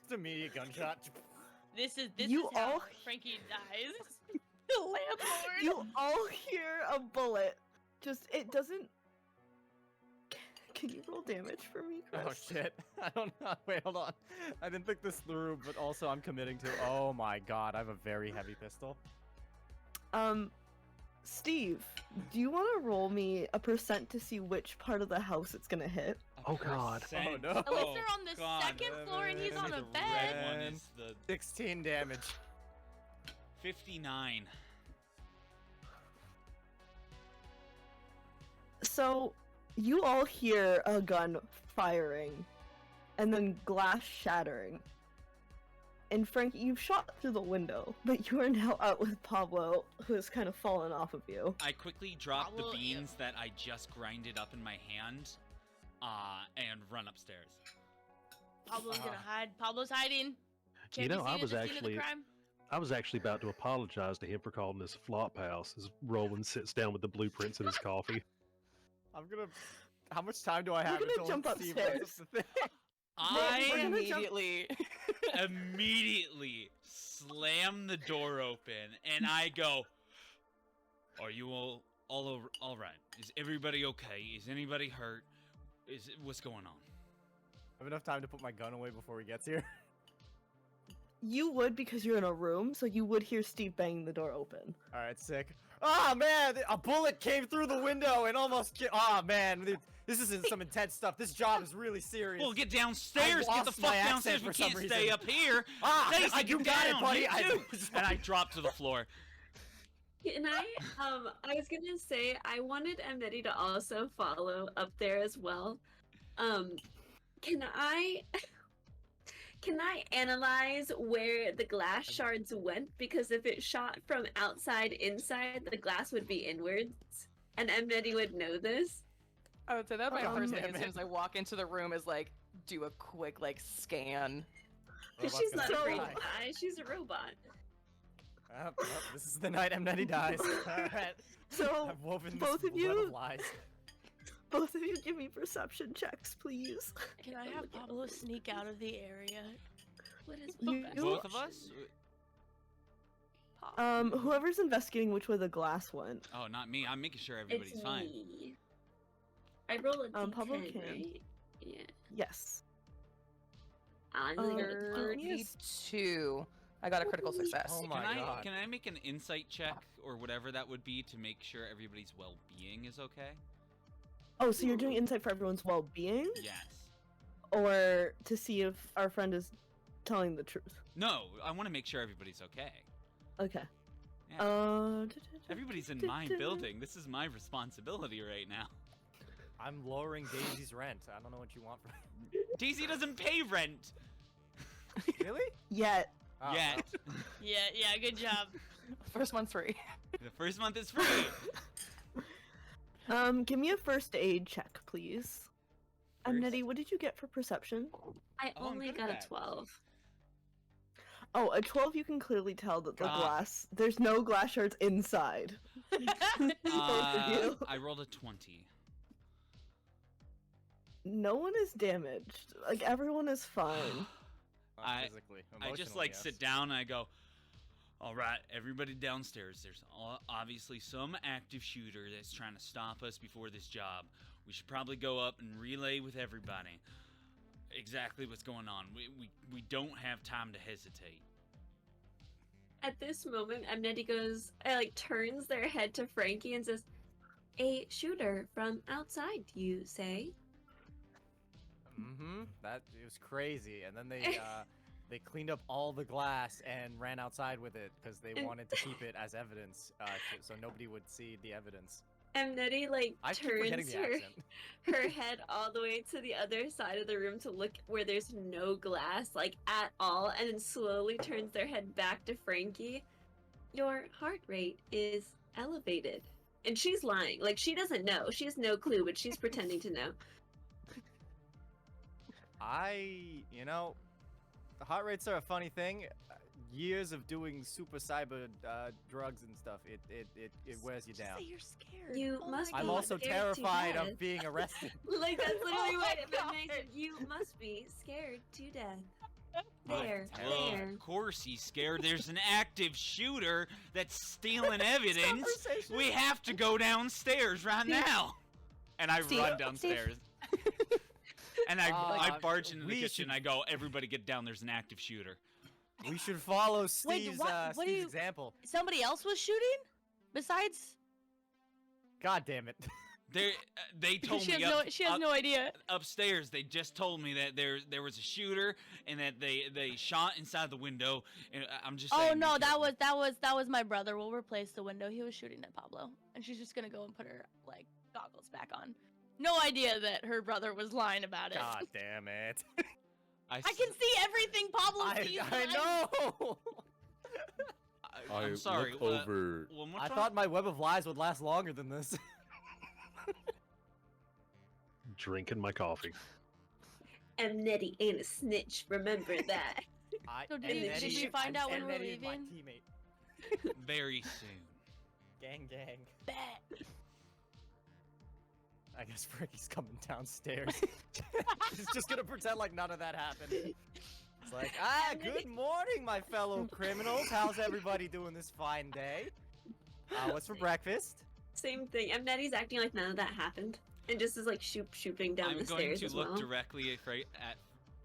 Just immediate gunshot. This is You how all- Frankie dies. The landlord. You all hear a bullet. Just, it doesn't... Can you roll damage for me, Chris? Oh shit. I don't know. Wait, hold on. I didn't think this through, but also I'm committing to. Oh my god, I have a very heavy pistol. Steve, do you want to roll me a percent to see which part of the house it's gonna hit? Oh, God. Oh, no. At least they're on the God. second floor and he's The on a The bed. red one is the 16 damage. 59. So, you all hear a gun firing, and then glass shattering. And Frank, you've shot through the window, but you are now out with Pablo, who has kind of fallen off of you. I quickly drop the Pablo, yeah. beans that I just grinded up in my hand, and run upstairs. Pablo's gonna hide. Pablo's hiding. You Can't know, be I seen at was the scene of the actually- crime. I was actually about to apologize to him for calling this a flop house as Roland sits down with the blueprints in his coffee. I'm gonna. How much time do I have gonna until jump Steve upstairs. lights up the thing? We're I gonna jump- Immediately. immediately slam the door open and I go, "Are you all right? Is everybody okay? Is anybody hurt? What's going on?" I have enough time to put my gun away before he gets here. You would because you're in a room, so you would hear Steve banging the door open. All right, sick. Oh man, a bullet came through the window and almost. Oh man, dude, this is some intense stuff. This job is really serious. Well, get downstairs. Get the lost my fuck accent downstairs. We for some can't stay reason. up here. Ah, Stacy, you get got it, down, buddy. you I- too. And I drop to the floor. Can I was gonna say I wanted Amneti to also follow up there as well. Can I analyze where the glass shards went? Because if it shot from outside inside, the glass would be inwards, and Amneti would know this. I would say that my Oh, first thing damn as soon it. as I walk into the room is like do a quick like scan. Because Robot's she's gonna not afraid die. to die. She's a robot. This is the night Amneti dies. All right. So, I've woven both this of you- web of lies. both of you give me perception checks, please. Can I have Pablo sneak out of the area? What is You- Both of us? Whoever's investigating which way the glass went. Oh, not me. I'm making sure everybody's it's fine. me. I roll a D10, Pablo can. right? Yeah. Yes. I'm gonna get a 12. 32. I got a critical success. Oh my god. Can I make an insight check or whatever that would be to make sure everybody's well-being is okay? Oh, so you're doing insight for everyone's well-being? Yes. Or to see if our friend is telling the truth? No, I want to make sure everybody's okay. Okay. Yeah. Everybody's in my building. This is my responsibility right now. I'm lowering Daisy's rent. I don't know what you want from me. Daisy doesn't pay rent. Really? Yet. Oh, Yet. Yeah, good job. First one's free. The first month is free. Give me a first aid check, please. Nettie, what did you get for perception? I Oh, I'm only good at got a that. 12. Oh, a 12, you can clearly tell that the God. glass, there's no glass shards inside. Both of you. I rolled a 20. No one is damaged. Like, everyone is fine. not physically. I just Emotionally, like sit yes. down and I go, all right, everybody downstairs. There's obviously some active shooter that's trying to stop us before this job. We should probably go up and relay with everybody exactly what's going on. We don't have time to hesitate. At this moment, Amneti turns their head to Frankie and says, "A shooter from outside, you say?" Mm-hmm. It was crazy. And then they cleaned up all the glass and ran outside with it because they wanted to keep it as evidence, so nobody would see the evidence. Amneti I keep forgetting turns the accent. her head all the way to the other side of the room to look where there's no glass at all, and then slowly turns their head back to Frankie. "Your heart rate is elevated." And she's lying. She doesn't know. She has no clue, but she's pretending to know. The heart rates are a funny thing. Years of doing super cyber drugs and stuff, it wears you down. Say you're scared. You Oh must my I'm be God. also scared to terrified death. of being arrested. That's literally Oh what my it God. said. You must be scared to death. Well, There. of course he's scared. There's an active shooter that's stealing evidence. Conversation. We have to go downstairs right now. And I Steve, run downstairs. And I barge into the we kitchen. should- I go, everybody get down. There's an active shooter. We should follow Steve's, what do Steve's you- example. Somebody else was shooting? Besides? God damn it. They told She me has no idea. upstairs. They just told me that there was a shooter and that they shot inside the window. And I'm just saying. Oh be no, careful. that was my brother. We'll replace the window. He was shooting at Pablo, and she's just gonna go and put her goggles back on. No idea that her brother was lying about it. God damn it. I can see everything Pablo sees. I know. I'm sorry. look over. One more I time? thought my web of lies would last longer than this. Drinking my coffee. Amneti ain't a snitch. Remember that. So did we find out when and we're Eddie is my leaving? teammate. Very soon. Gang. Bet. I guess Frankie's coming downstairs. He's just gonna pretend like none of that happened. It's like, good morning, my fellow criminals. How's everybody doing this fine day? What's for breakfast? Same thing. Amneti's acting like none of that happened, and just is shooping down I'm the going stairs to as look well. directly at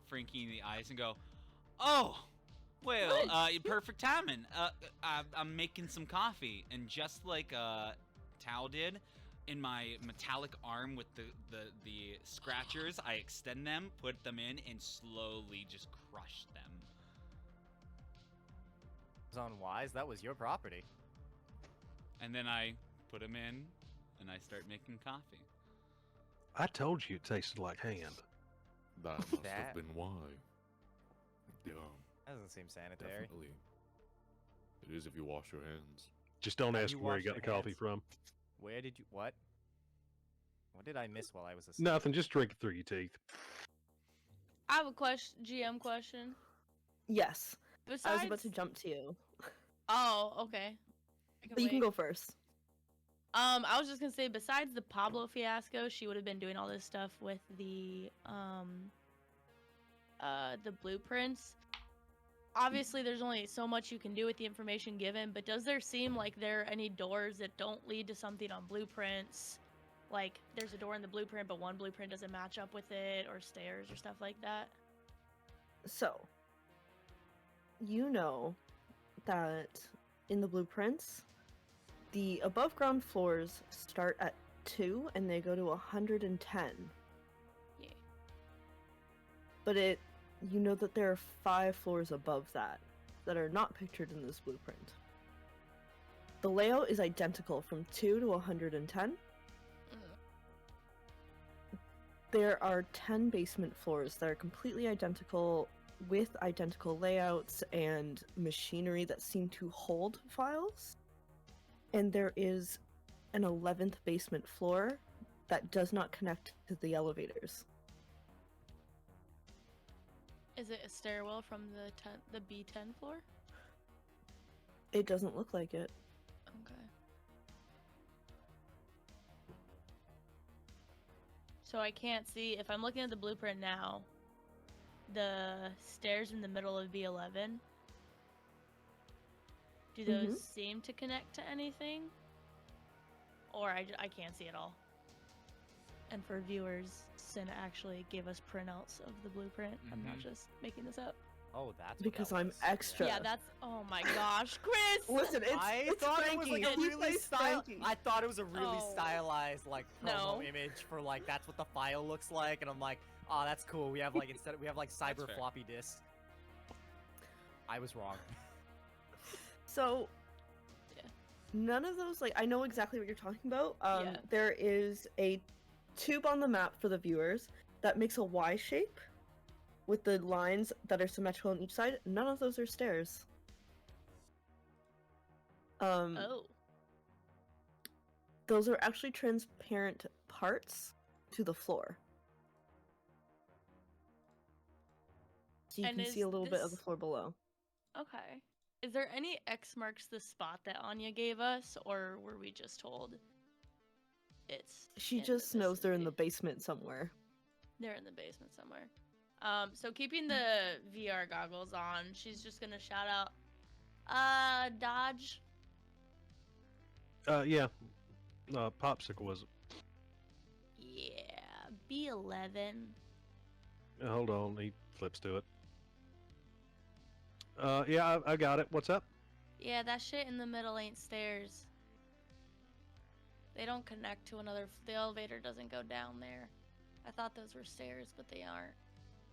Frankie in the eyes and go, "Oh, well, perfect timing. I'm making some coffee, and just like Tao did, in my metallic arm with the scratchers, I extend them, put them in, and slowly just crush them." Unwise, that was your property. And then I put them in, and I start making coffee. I told you it tasted like hand. That must That- have been why. Yeah, That doesn't seem sanitary. definitely. It is if you wash your hands. Just don't Have ask you him where he washed got the your coffee hands? from. Where did you what? What did I miss while I was asleep? Nothing, just drink it through your teeth. I have a GM question. Yes. Besides, I was about to jump to you. Oh, okay. I But you can wait. go first. I was just gonna say, besides the Pablo fiasco, she would have been doing all this stuff with the blueprints. Obviously, there's only so much you can do with the information given, but does there seem like there are any doors that don't lead to something on blueprints? Like, there's a door in the blueprint, but one blueprint doesn't match up with it, or stairs, or stuff like that? So, you know that in the blueprints, the above ground floors start at 2 and they go to 110. Yeah. But you know that there are 5 floors above that are not pictured in this blueprint. The layout is identical from 2 to 110. There are 10 basement floors that are completely identical with identical layouts and machinery that seem to hold files. And there is an 11th basement floor that does not connect to the elevators. Is it a stairwell from the B10 floor? It doesn't look like it. Okay. So I can't see, if I'm looking at the blueprint now, the stairs in the middle of B11, do those seem to connect to anything? Or I can't see it all. And for viewers, Sin actually gave us printouts of the blueprint. I'm not just making this up. Oh, that's Because what that I'm was. extra. Yeah, that's, oh my gosh, Chris! Listen, I thought it was like a really I thought it was a really Oh. stylized like promo No. image for like that's what the file looks like, and I'm like, oh, that's cool. We have like we have like cyber fair. floppy disks. I was wrong. So, Yeah. none of those, like, I know exactly what you're talking about. Yeah. There is a tube on the map for the viewers that makes a Y shape with the lines that are symmetrical on each side. None of those are stairs. Oh. Those are actually transparent parts to the floor. So you And can see is a little bit of the this- floor below. Okay. Is there any X marks the spot that Anya gave us, or were we just told it's She in the just knows they're in the vicinity? basement somewhere. They're in the basement somewhere. So keeping the VR goggles on, she's just gonna shout out, Dodge. Yeah. Popsicle was it? Yeah, B11. Hold on, he flips to it. Yeah, I got it. What's up? Yeah, that shit in the middle ain't stairs. They don't connect to another. The elevator doesn't go down there. I thought those were stairs, but they aren't.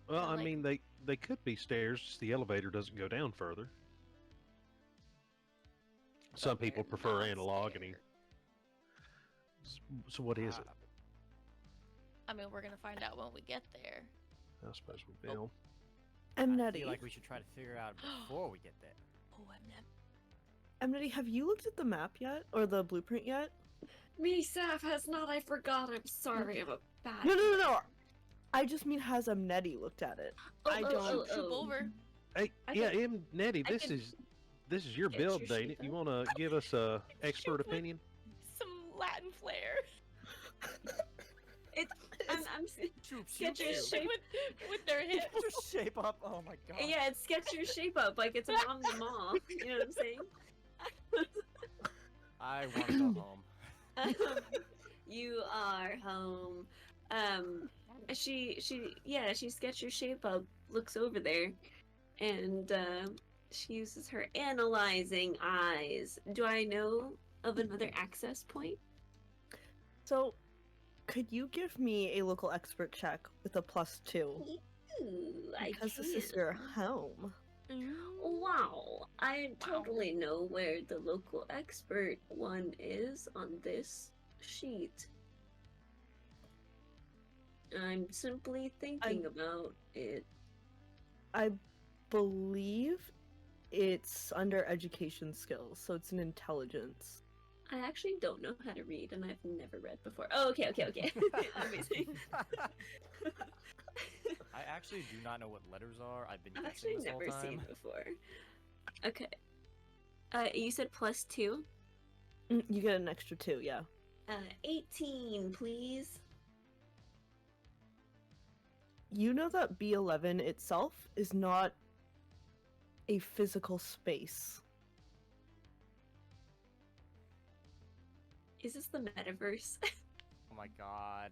Well, They're I like- mean, they could be stairs. Just the elevator doesn't go down further. Some But they're people prefer not analog, and he. stairs. So what is it? I mean, we're gonna find out when we get there. I suppose we Oh. will. I Mnetty. feel like we should try to figure out before we get there. Oh, I'm not. Mnetty, have you looked at the map yet? Or the blueprint yet? Me, Saf has not. I forgot. I'm sorry. I'm a bad. No. I just mean, has Mnetty looked at it? I don't- Troop over. Hey, I yeah, can- Nettie, I this can is your get build, your Dana. sheet You up. want to give us a expert Shoot, what? opinion? Some Latin flair. I'm get your shoot. shape. with their hips. Get your shape up. Oh my god. Yeah, it's sketch your shape up like it's a mom to mom. You know what I'm saying? I want to go home. You are home. She sketched your shape up, looks over there, and she uses her analyzing eyes. Do I know of another access point? So, could you give me a local expert check with a +2? Ooh, I Because can. this is your home. Wow, I totally know where the local expert one is on this sheet. I'm simply thinking about it. I believe it's under education skills, so it's an intelligence. I actually don't know how to read, and I've never read before. Oh, okay. Amazing. I actually do not know what letters are. I've been I've guessing actually this whole never time. seen before. Okay. You said +2? You get an extra 2, yeah. 18, please. You know that B11 itself is not a physical space. Is this the metaverse? Oh my god.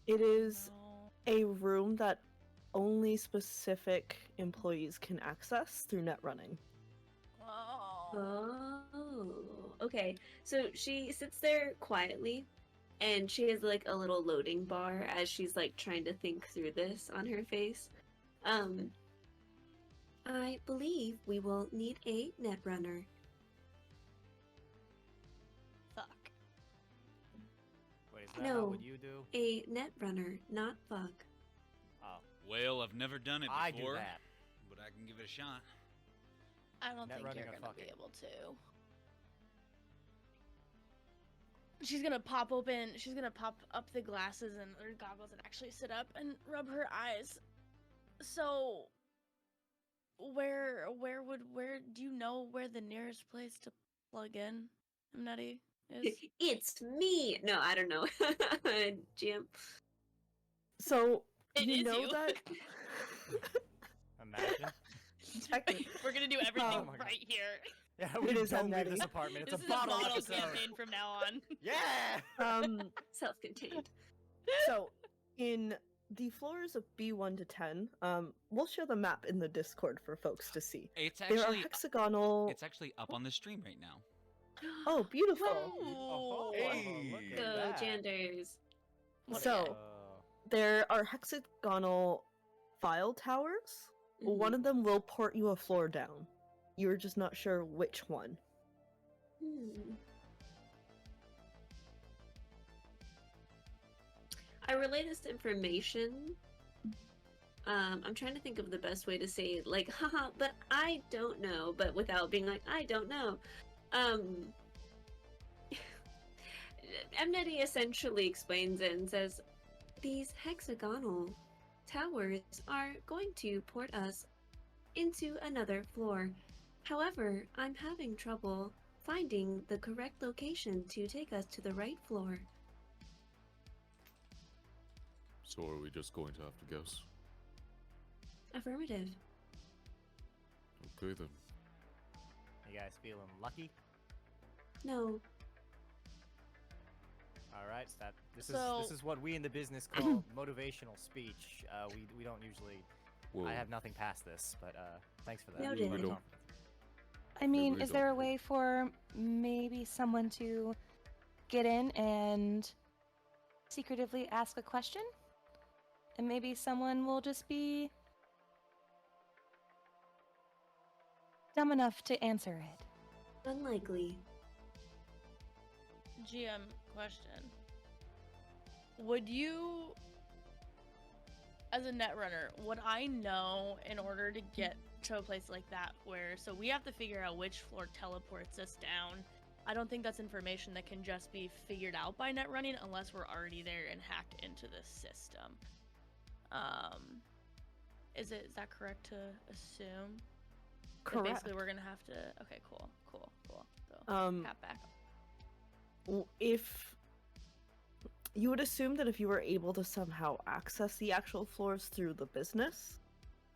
It is No. a room that only specific employees can access through net running. Oh. Oh, okay. So she sits there quietly, and she has like a little loading bar as she's like trying to think through this on her face. I believe we will need a netrunner. Fuck. Wait, is that No. not what you do? A netrunner, not fuck. Oh, Well, I've never done it before, I do that. but I can give it a shot. I don't Net think running you're or gonna be fucking? able to. She's gonna pop open. She's gonna pop up the glasses and or goggles and actually sit up and rub her eyes. So, where do you know where the nearest place to plug in, Nutty, is? It's me. No, I don't know. GM. So It you is know you. that Imagine. technically, We're gonna do everything Oh my God. right here. Yeah, It we is don't leave Annette. this apartment. It's This a is bottle, a bottle episode. campaign from now on. Yeah. Self-contained. so in the floors of B1 to 10, we'll show the map in the Discord for folks to see. It's There are actually hexagonal. it's actually up on the stream right now. Oh, beautiful. Oh, Hey. look at Go, that. Janders. What So- a guy. There are hexagonal file towers. One of them will port you a floor down. You're just not sure which one. Hmm. I relay this information. I'm trying to think of the best way to say it, like, haha, but I don't know, but without being like, I don't know. Mneti essentially explains it and says, these hexagonal towers are going to port us into another floor. However, I'm having trouble finding the correct location to take us to the right floor. So are we just going to have to guess? Affirmative. Okay then. You guys feeling lucky? No. All right, this So- is what we in the business call motivational speech. We don't usually. Well, I have nothing past this, but thanks for that. Noted. Vote of We don't- confidence. I mean, we is there a don't know. way for maybe someone to get in and secretively ask a question? And maybe someone will just be dumb enough to answer it. Unlikely. GM question. Would you, as a netrunner, would I know in order to get to a place like that where, so we have to figure out which floor teleports us down. I don't think that's information that can just be figured out by netrunning unless we're already there and hacked into the system. Is that correct to assume? That Correct. basically we're gonna have to, okay, cool. So, hat back. If you would assume that if you were able to somehow access the actual floors through the business,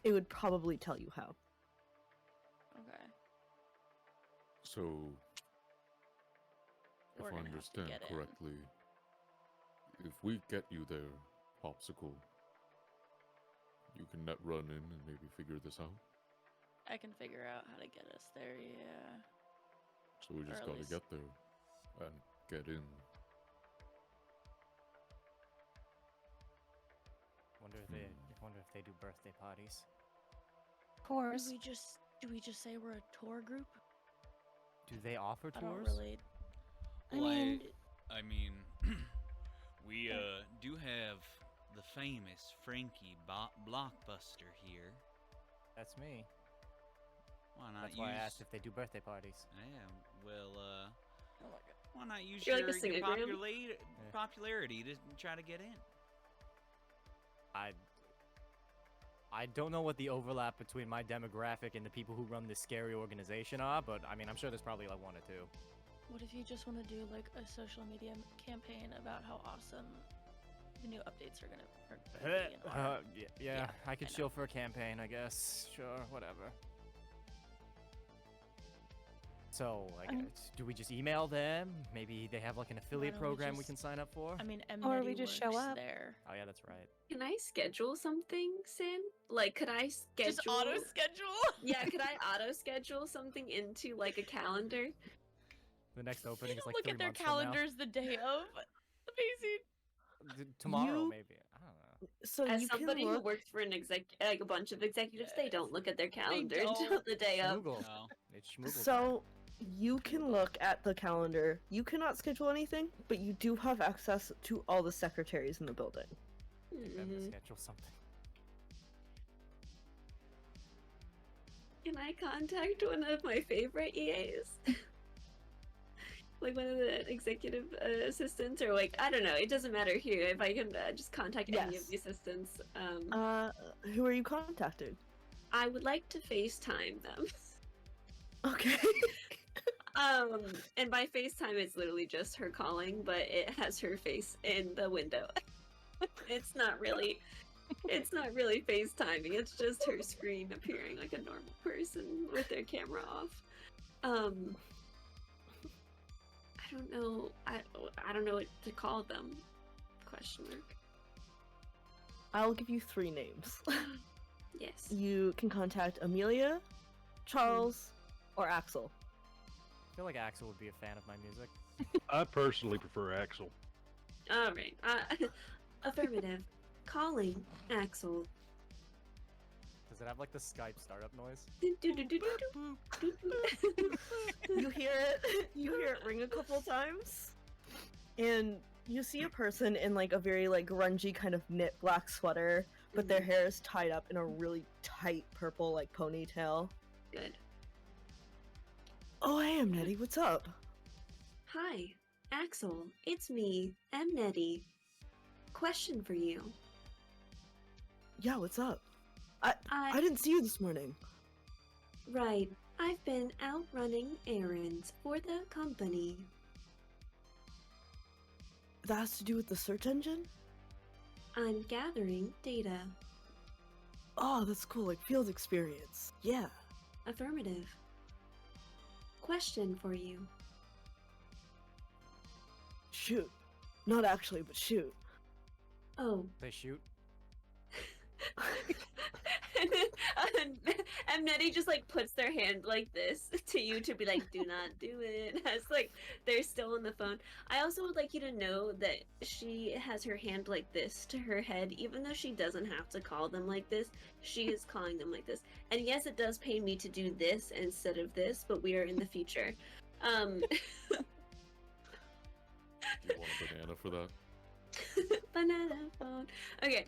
it would probably tell you how. Okay. so We're if I gonna have to understand get in. correctly, if we get you there, Popsicle, you can net run in and maybe figure this out. I can figure out how to get us there, yeah. So we just Or at gotta least- get there and get in. Wonder if they do birthday parties. Of course. Do we just say we're a tour group? Do they offer I tours? don't really. I mean, I mean, we do have the famous Frankie Blockbuster here. That's me. Why not That's use? why I asked if they do birthday parties. Yeah, well, Oh my god. why not use You're like your, a singogram? popularity to try to get in? I don't know what the overlap between my demographic and the people who run this scary organization are, but I mean, I'm sure there's probably like one or two. What if you just want to do like a social media campaign about how awesome the new updates are gonna be and are? Yeah, I could I know. chill for a campaign, I guess. Sure, whatever. So, like, mean- do we just email them? Maybe they have like an affiliate don't we program we just- can sign up for? I mean, Or we Mneti just show works up. there. Oh yeah, that's right. Can I schedule something, Sin? Like, could I schedule? Just auto schedule. Yeah, could I auto schedule something into like a calendar? The next opening is like Look 3 at their months from now. calendars the day of. Amazing. Tomorrow, You- maybe. I don't know. So As you somebody can who look. works for like a bunch of executives, they don't look at their calendar until don't. the day of. Schmoogle. No. It's schmoogle time. So you can look at the calendar. You cannot schedule anything, but you do have access to all the secretaries in the building. Get them to Mhm. schedule something. Can I contact one of my favorite EAs? Like one of the executive assistants, or like, I don't know, it doesn't matter here. If I can just contact any of Yes. the assistants, Who are you contacting? I would like to FaceTime them. Okay. And by FaceTime, it's literally just her calling, but it has her face in the window. It's not really FaceTiming. It's just her screen appearing like a normal person with their camera off. I don't know. I don't know what to call them. Question mark. I'll give you 3 names. Yes. You can contact Amelia, Charles, or Axel. I feel like Axel would be a fan of my music. I personally prefer Axel. All right. Affirmative. Calling Axel. Does it have like the Skype startup noise? You hear it. You hear it ring a couple times, and you see a person in like a very like grungy kind of knit black sweater, but their hair is tied up in a really tight purple like ponytail. Good. Oh, hey, Nettie, what's up? Hi, Axel. It's me, Nettie. Question for you. Yeah, what's up? I I didn't see you this morning. Right. I've been out running errands for the company. That has to do with the search engine? I'm gathering data. Oh, that's cool, like field experience. Yeah. Affirmative. Question for you. Shoot. Not actually, but shoot. Oh. They shoot. and Nettie just like puts their hand like this to you to be like, do not do it. As like they're still on the phone. I also would like you to know that she has her hand like this to her head, even though she doesn't have to call them like this. She is calling them like this. And yes, it does pain me to do this instead of this, but we are in the future. Do you want a banana for that? Banana phone. Okay.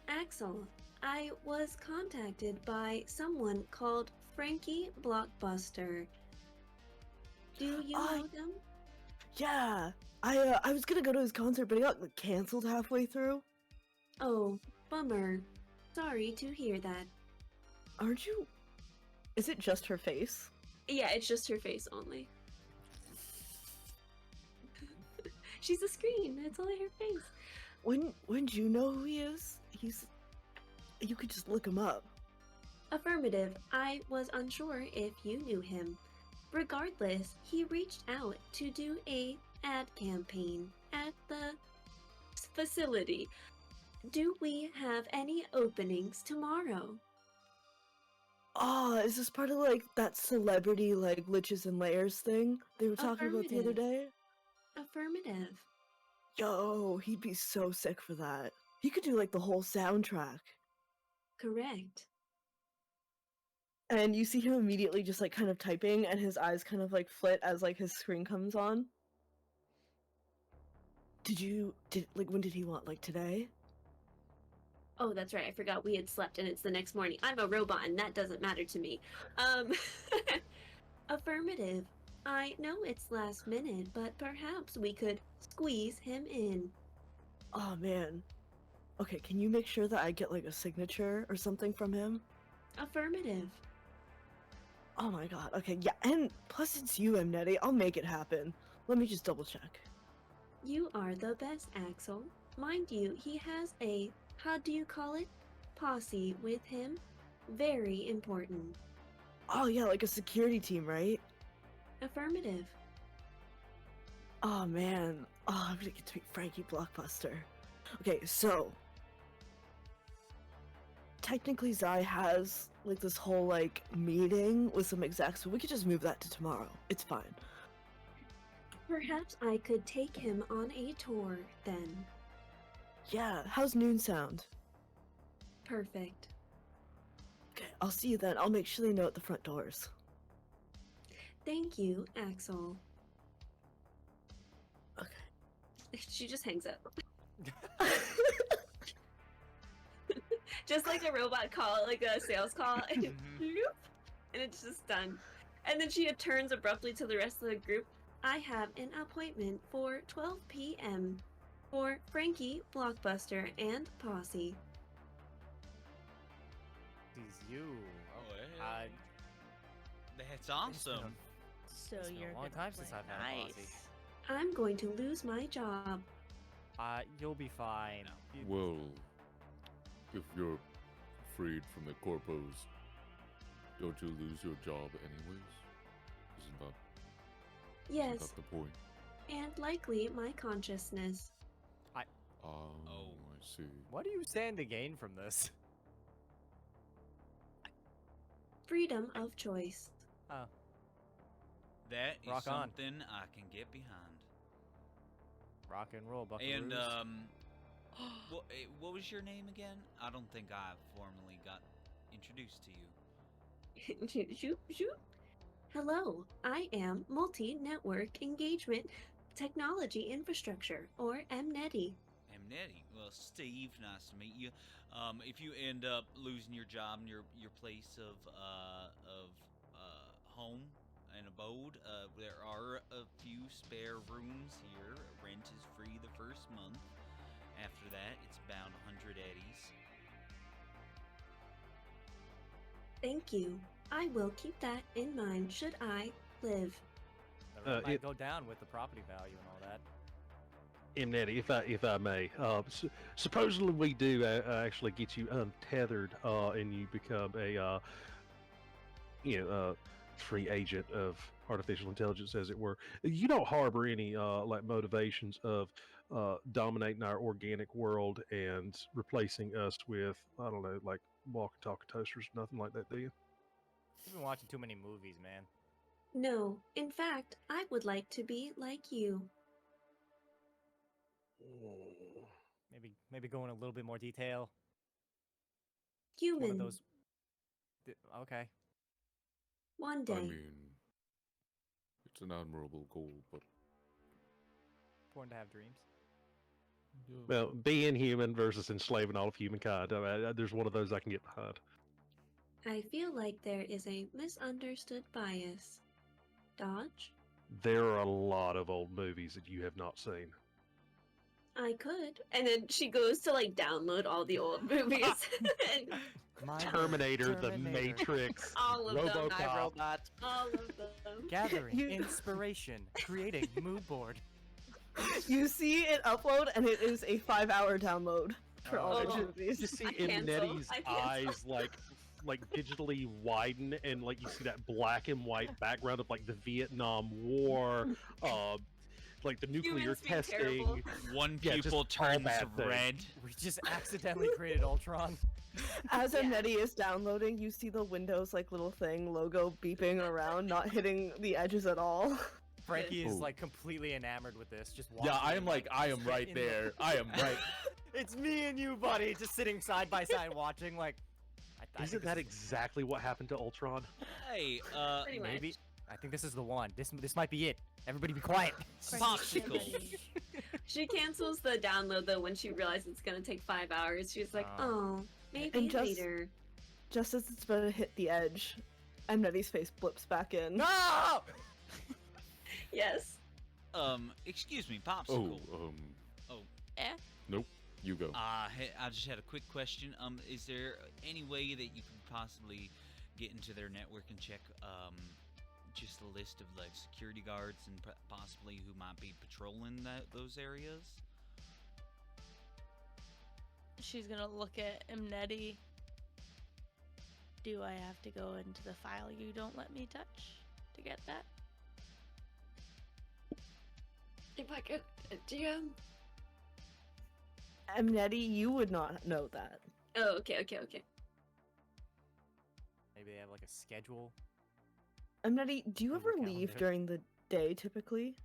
Axel, I was contacted by someone called Frankie Blockbuster. Do you know them? Yeah. I was gonna go to his concert, but it got like, canceled halfway through. Oh, bummer. Sorry to hear that. Aren't you? Is it just her face? Yeah, it's just her face only. She's a screen. It's only her face. Wouldn't you know who he is? You could just look him up. Affirmative. I was unsure if you knew him. Regardless, he reached out to do a ad campaign at the facility. Do we have any openings tomorrow? Oh, is this part of like that celebrity like Liches and Layers thing they were talking about the other Affirmative. day? Affirmative. Yo, he'd be so sick for that. He could do like the whole soundtrack. Correct. And you see him immediately just like kind of typing and his eyes kind of like flit as like his screen comes on. When did he want? Like today? Oh, that's right. I forgot we had slept and it's the next morning. I'm a robot and that doesn't matter to me. Affirmative. I know it's last minute, but perhaps we could squeeze him in. Oh man. Okay, can you make sure that I get like a signature or something from him? Affirmative. Oh my god. Okay, yeah, and plus it's you, Nettie. I'll make it happen. Let me just double check. You are the best, Axel. Mind you, he has a, how do you call it? Posse with him. Very important. Oh yeah, like a security team, right? Affirmative. Oh man. Oh, I'm gonna get to meet Frankie Blockbuster. Okay, so technically Zai has like this whole like meeting with some execs, so we could just move that to tomorrow. It's fine. Perhaps I could take him on a tour then. Yeah, how's noon sound? Perfect. Okay, I'll see you then. I'll make sure they know at the front doors. Thank you, Axel. Okay. She just hangs up. Just like a robot call, like a sales call, and Mhm. it's just done. And then she turns abruptly to the rest of the group. I have an appointment for 12 p.m. for Frankie, Blockbuster, and Posse. He's you. Well, that's It's been awesome. So It's been a you're long gonna time play since I've had a posse. nice. I'm going to lose my job. You'll be fine. No. You- Well, if you're freed from the corpos, don't you lose your job anyways? Isn't Yes, that the point? and likely my consciousness. Oh, I see. What do you stand to gain from this? Freedom of choice. Oh, That is Rock on. something I can get behind. rock and roll, buckaroos. And what was your name again? I don't think I formally got introduced to you. Shoot, shoot. Hello, I am Multi-Network Engagement Technology Infrastructure, or MNETI. Amnetti. Well, Steve, nice to meet you. If you end up losing your job and your place of home and abode, there are a few spare rooms here. Rent is free the first month. After that, it's about 100 eddies. Thank you. I will keep that in mind should I live. The rent might it- go down with the property value and all that. Mnetti, if I may, supposedly we do actually get you untethered, and you become a free agent of artificial intelligence, as it were. You don't harbor any like motivations of dominating our organic world and replacing us with, I don't know, like walk and talk toasters, nothing like that, do you? You've been watching too many movies, man. No, in fact, I would like to be like you. Maybe go in a little bit more detail. One Human. of those. Okay. One I day. mean, it's an admirable goal, but Important to have dreams. yeah. Well, being human versus enslaving all of humankind. There's one of those I can get behind. I feel like there is a misunderstood bias. Dodge? There are a lot of old movies that you have not seen. I could. And then she goes to like download all the old movies. And Terminator, The Terminator. Matrix, all of them. RoboCop. All of them. Gathering You- inspiration, creating mood board. You see it upload, and it is a 5-hour download for all Oh. the You movies. see I cancel. Netty's I cancel. eyes like digitally widen, and like you see that black and white background of like the Vietnam War, like the nuclear Humans being testing. terrible. One Yeah, just pupil all turns bad things. red. We just accidentally created Ultron. As Yeah. Amnetti is downloading, you see the Windows like little thing logo beeping around, not hitting the edges at all. Frankie is Ooh. like completely enamored with this. Just Yeah, watching I it, am like, I am straight right in the- there. I am right. It's me and you, buddy, just sitting side by side watching. Like, I think Isn't this that is- exactly what happened to Ultron? Hey, Pretty much. maybe? I think this is the one. This might be it. Everybody, be quiet. Popsicle. She cancels the download though when she realizes it's gonna take 5 hours. She's like, Oh. oh, maybe And just- later. Just as it's about to hit the edge, Amnetti's face blips back in. No! Yes. Excuse me, Popsicle. Oh, Eh? nope. You go. I just had a quick question. Is there any way that you could possibly get into their network and check just a list of like security guards and possibly who might be patrolling those areas? She's gonna look at Amnetti. Do I have to go into the file you don't let me touch to get that? If I could, DM. Amnetti, you would not know that. Oh, okay. Maybe they have like a schedule. Amnetti, do you Google ever leave Calendar. during the day typically?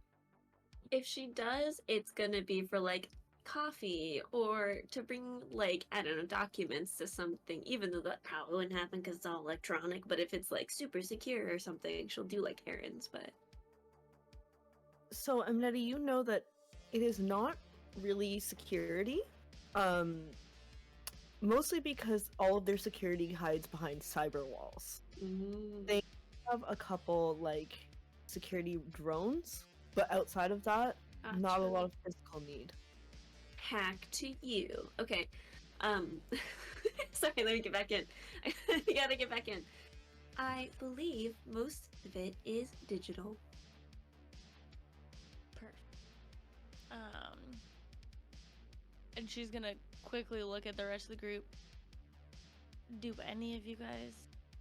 If she does, it's gonna be for like coffee or to bring like, I don't know, documents to something, even though that probably wouldn't happen because it's all electronic. But if it's like super secure or something, she'll do like errands. But So, Amnetti, you know that it is not really security. mostly because all of their security hides behind cyber walls. Mm. They have a couple like security drones, but outside of that, not a Gotcha. lot of physical need. Hack to you. Okay. Sorry, let me get back in. I gotta get back in. I believe most of it is digital. Perfect. And she's gonna quickly look at the rest of the group. Do any of you guys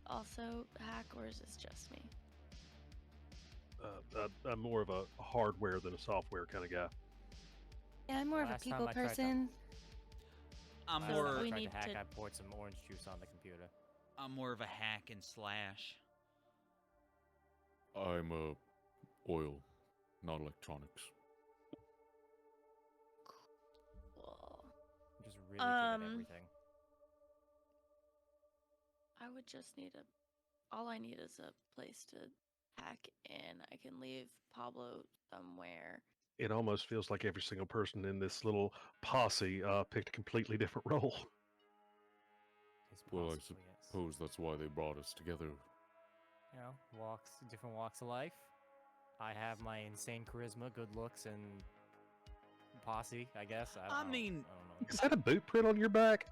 also hack, or is this just me? I'm more of a hardware than a software kind of guy. Yeah, I'm more of a Last time people I tried to- person. I'm Last more. time I we tried need to hack, to- I poured some orange juice on the computer. I'm more of a hack and slash. I'm oil, not electronics. Cool. I'm just really good at everything. I would just need all I need is a place to hack, and I can leave Pablo somewhere. It almost feels like every single person in this little posse picked a completely different role. It's Well, I possible, yes. suppose that's why they brought us together. You know, different walks of life. I have my insane charisma, good looks, and posse, I guess. I don't mean- know. I don't know. Is that a boot print on your back?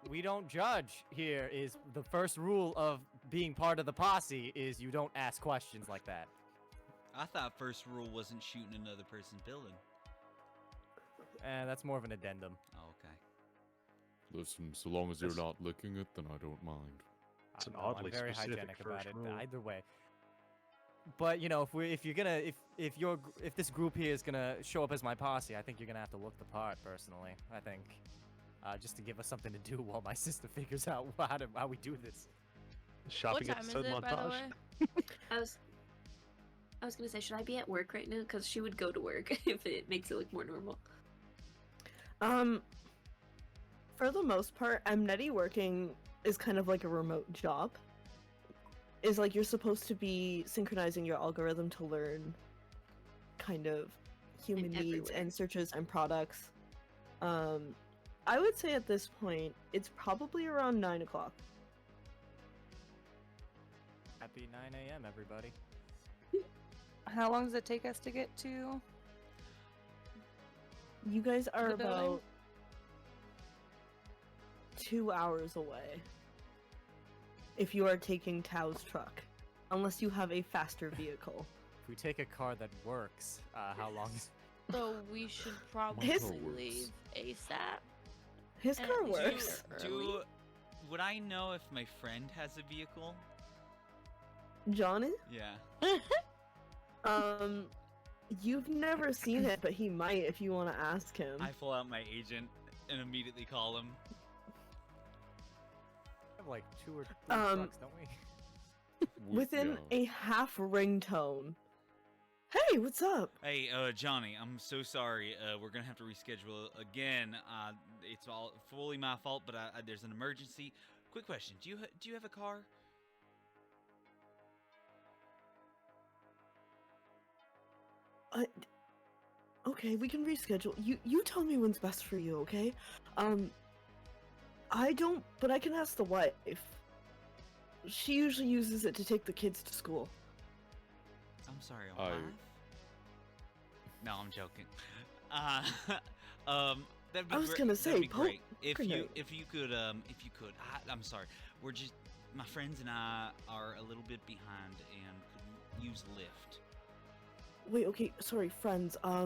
We don't judge here. Is the first rule of being part of the posse is you don't ask questions like that. I thought first rule wasn't shooting another person's building. And that's more of an addendum. Oh, okay. Listen, so long as you're That's- not licking it, then I don't mind. It's an No, oddly I'm very specific hygienic about first it. rule. Either way. But you know, if this group here is gonna show up as my posse, I think you're gonna have to look the part. Personally, I think, just to give us something to do while my sister figures out how we do this. Shopping what time is episode it, by the montage. way? I was gonna say, should I be at work right now? Because she would go to work if it makes it look more normal. For the most part, Amneti working is kind of like a remote job. Is like you're supposed to be synchronizing your algorithm to learn kind of human needs everywhere. and searches and products. I would say at this point, it's probably around 9 o'clock. Happy 9 a.m. everybody. How long does it take us to get to? You guys are The building? about 2 hours away. If you are taking Tao's truck. Unless you have a faster vehicle. If we take a car that works, how long is... So we should probably His- leave ASAP. His And car do- works. early. Would I know if my friend has a vehicle? Johnny? Yeah. You've never seen it, but he might if you want to ask him. I pull out my agent and immediately call him. We have like 2 or 3 trucks, don't we? Within Yeah. a half ringtone. Hey, what's up? Hey, Johnny, I'm so sorry. We're gonna have to reschedule again. It's all fully my fault, but there's an emergency. Quick question: Do you have a car? Okay, we can reschedule. You tell me when's best for you, okay? I don't, but I can ask the wife. She usually uses it to take the kids to school. I'm sorry, I- alive? No, I'm joking. That'd be I was great. gonna That'd say, be great. If poker you night. if you could I'm sorry. We're just my friends and I are a little bit behind and could use Lyft. Wait, okay, sorry, friends. I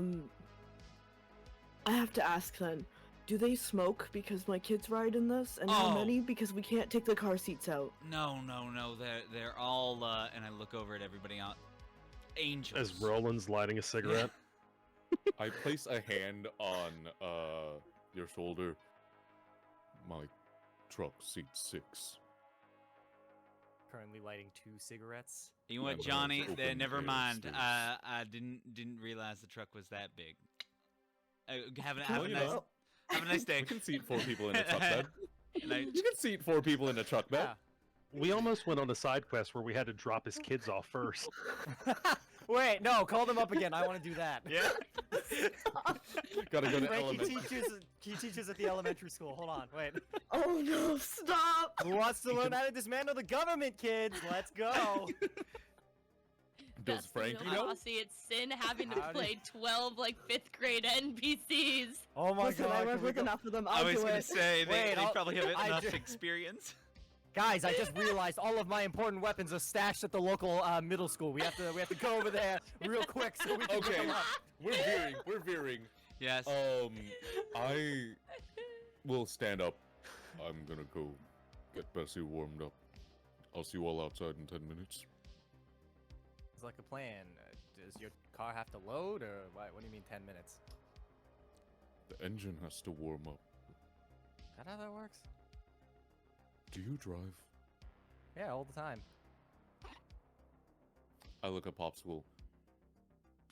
have to ask then. Do they smoke because my kids ride in this? And how Oh. many? Because we can't take the car seats out. No. They're all and I look over at everybody out. Angels. As Roland's lighting a cigarette. I place a hand on your shoulder. My truck, seat 6. Currently lighting 2 cigarettes. You know what, Yeah, but Johnny? it's open Never air mind. space. I didn't realize the truck was that big. Have a Well, you nice know, have a nice day. We can seat 4 people in a truck bed. And I- You can seat 4 people in a truck bed. Yeah. We almost went on a side quest where we had to drop his kids off first. Wait, no, call them up again. I want to do that. Yeah. Gotta gotta go to Frankie elementary. teaches at the elementary school. Hold on, wait. Oh no, stop! Who wants to learn how to dismantle the government, kids? Let's go. Does That's the Frankie real know? posse. It's Sin having to Howdy. play 12 like 5th grade NPCs. Oh my Listen, I god. work can we with go- enough of them. I I'll was do gonna it. say Wait, they I'll- probably have I enough ju- experience. Guys, I just realized all of my important weapons are stashed at the local middle school. We have to go over there real quick so we can pick Okay, them up. we're veering. Yes. I will stand up. I'm gonna go get Bessie warmed up. I'll see you all outside in 10 minutes. It's like a plan. Does your car have to load, or what do you mean 10 minutes? The engine has to warm up. Is that how that works? Do you drive? Yeah, all the time. I look at Popsicle.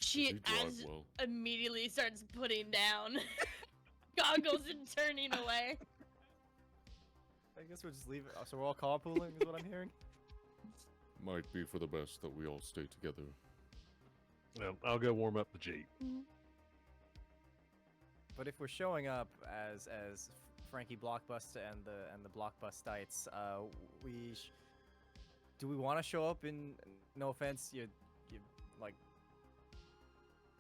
Does She he drive as well? immediately starts putting down goggles and turning away. I guess we'll just leave it. So we're all carpooling, is what I'm hearing. Might be for the best that we all stay together. Well, I'll go warm up the Jeep. But if we're showing up as Frankie Blockbuster and the Blockbustites, do we want to show up in? No offense, you like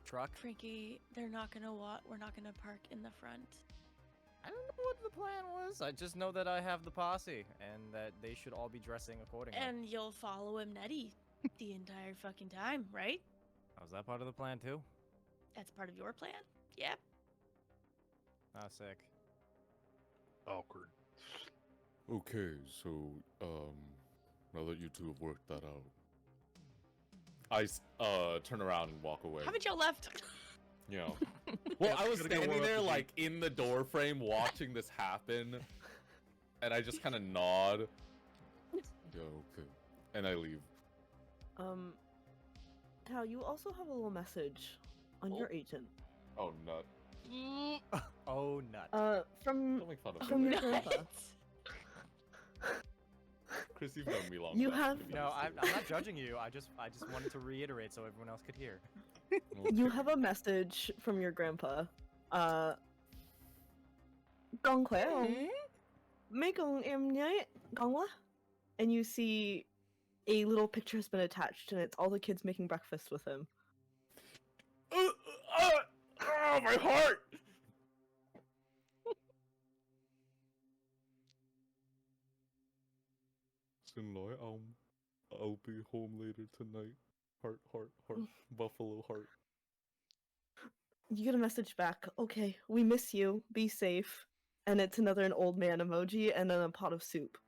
truck. Frankie, they're not gonna we're not gonna park in the front. I don't know what the plan was. I just know that I have the posse and that they should all be dressing accordingly. And you'll follow him Nettie the entire fucking time, right? Was that part of the plan too? That's part of your plan? Yep. Oh, sick. Awkward. Okay, so, now that you two have worked that out, I turn around and walk away. Haven't y'all left? You know. Well, I was Gotta go standing warm up there, the Jeep. like, in the door frame watching this happen, and I just kind of nod. Yeah, okay. And I leave. Tao, you also have a little message on your agent. Oh, nut. Oh, nut. From Don't make fun of from me. your grandpa. Chris, you've known me long You enough have- to be No, used to I'm not judging you. I just wanted to reiterate so everyone else could hear. it. You Okay. have a message from your grandpa. 講佢啊，mấy con em nhớ con quá. And you see a little picture has been attached, and it's all the kids making breakfast with him. My heart! Xin lỗi ông. I'll be home later tonight. Heart, heart, heart. Buffalo heart. You get a message back. Okay, we miss you. Be safe. And it's an old man emoji and then a pot of soup.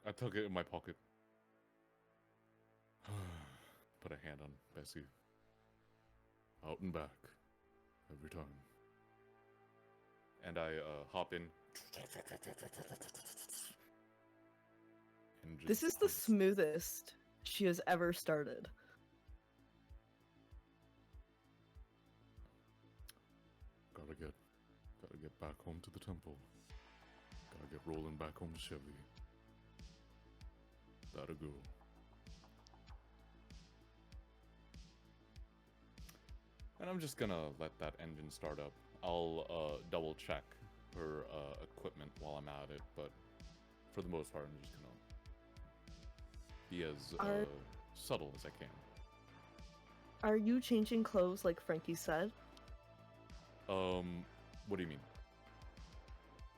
I took it in my pocket. Put a hand on Bessie. Out and back. Every time. And I hop in. And just This is the place- smoothest she has ever started. Gotta get back home to the temple. Gotta get rolling back home to Chevy. Gotta go. And I'm just gonna let that engine start up. I'll double check her equipment while I'm at it, but for the most part, I'm just gonna be as Are- subtle as I can. Are you changing clothes like Frankie said? What do you mean?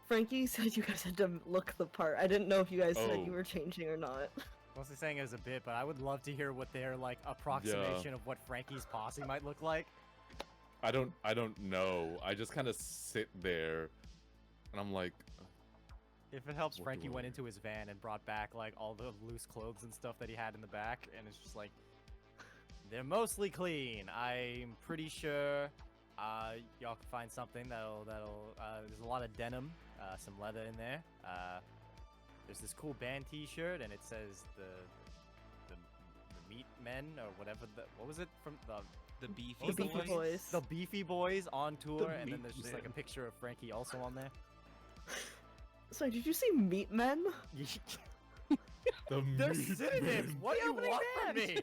Frankie said you guys had to look the part. I didn't know if you guys said you Oh. were changing or not. Mostly saying it as a bit, but I would love to hear what their like approximation of what Frankie's posse might look like. I don't know. I just kind of sit there, and I'm like, If it helps, What Frankie do went I- into his van and brought back like all the loose clothes and stuff that he had in the back, and it's just like they're mostly clean. I'm pretty sure y'all can find something that'll there's a lot of denim, some leather in there. There's this cool band T-shirt, and it says the Meat Men or whatever. What was it from The beefy what was The Beefy Boys. The Beefy Boys on tour, and then Meat there's just like a Men. picture of Frankie also on there. Sorry, did you say meat men? the They're meat synonyms. man. What do you opening want from band. me?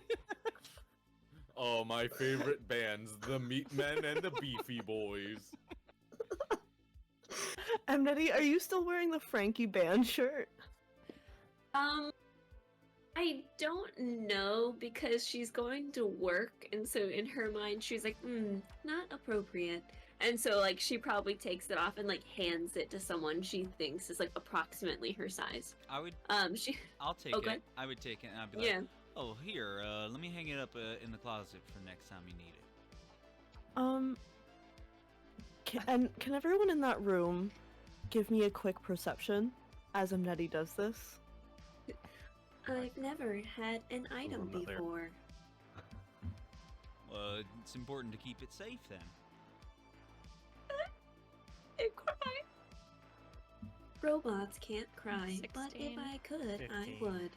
Oh, my favorite bands, the Meat Men and the Beefy Boys. Amneti, are you still wearing the Frankie Band shirt? I don't know because she's going to work, and so in her mind she's like, not appropriate. And so like she probably takes it off and like hands it to someone she thinks is like approximately her size. I would. She I'll take Okay. it. I would take it, and I'd be like, Yeah. "Oh, here. Let me hang it up in the closet for next time you need it." Can everyone in that room give me a quick perception as Amneti does this? I've never had an item I'm not there. before. Well, it's important to keep it safe then. I cry. Robots can't cry, but if 16. I could, 15. I would.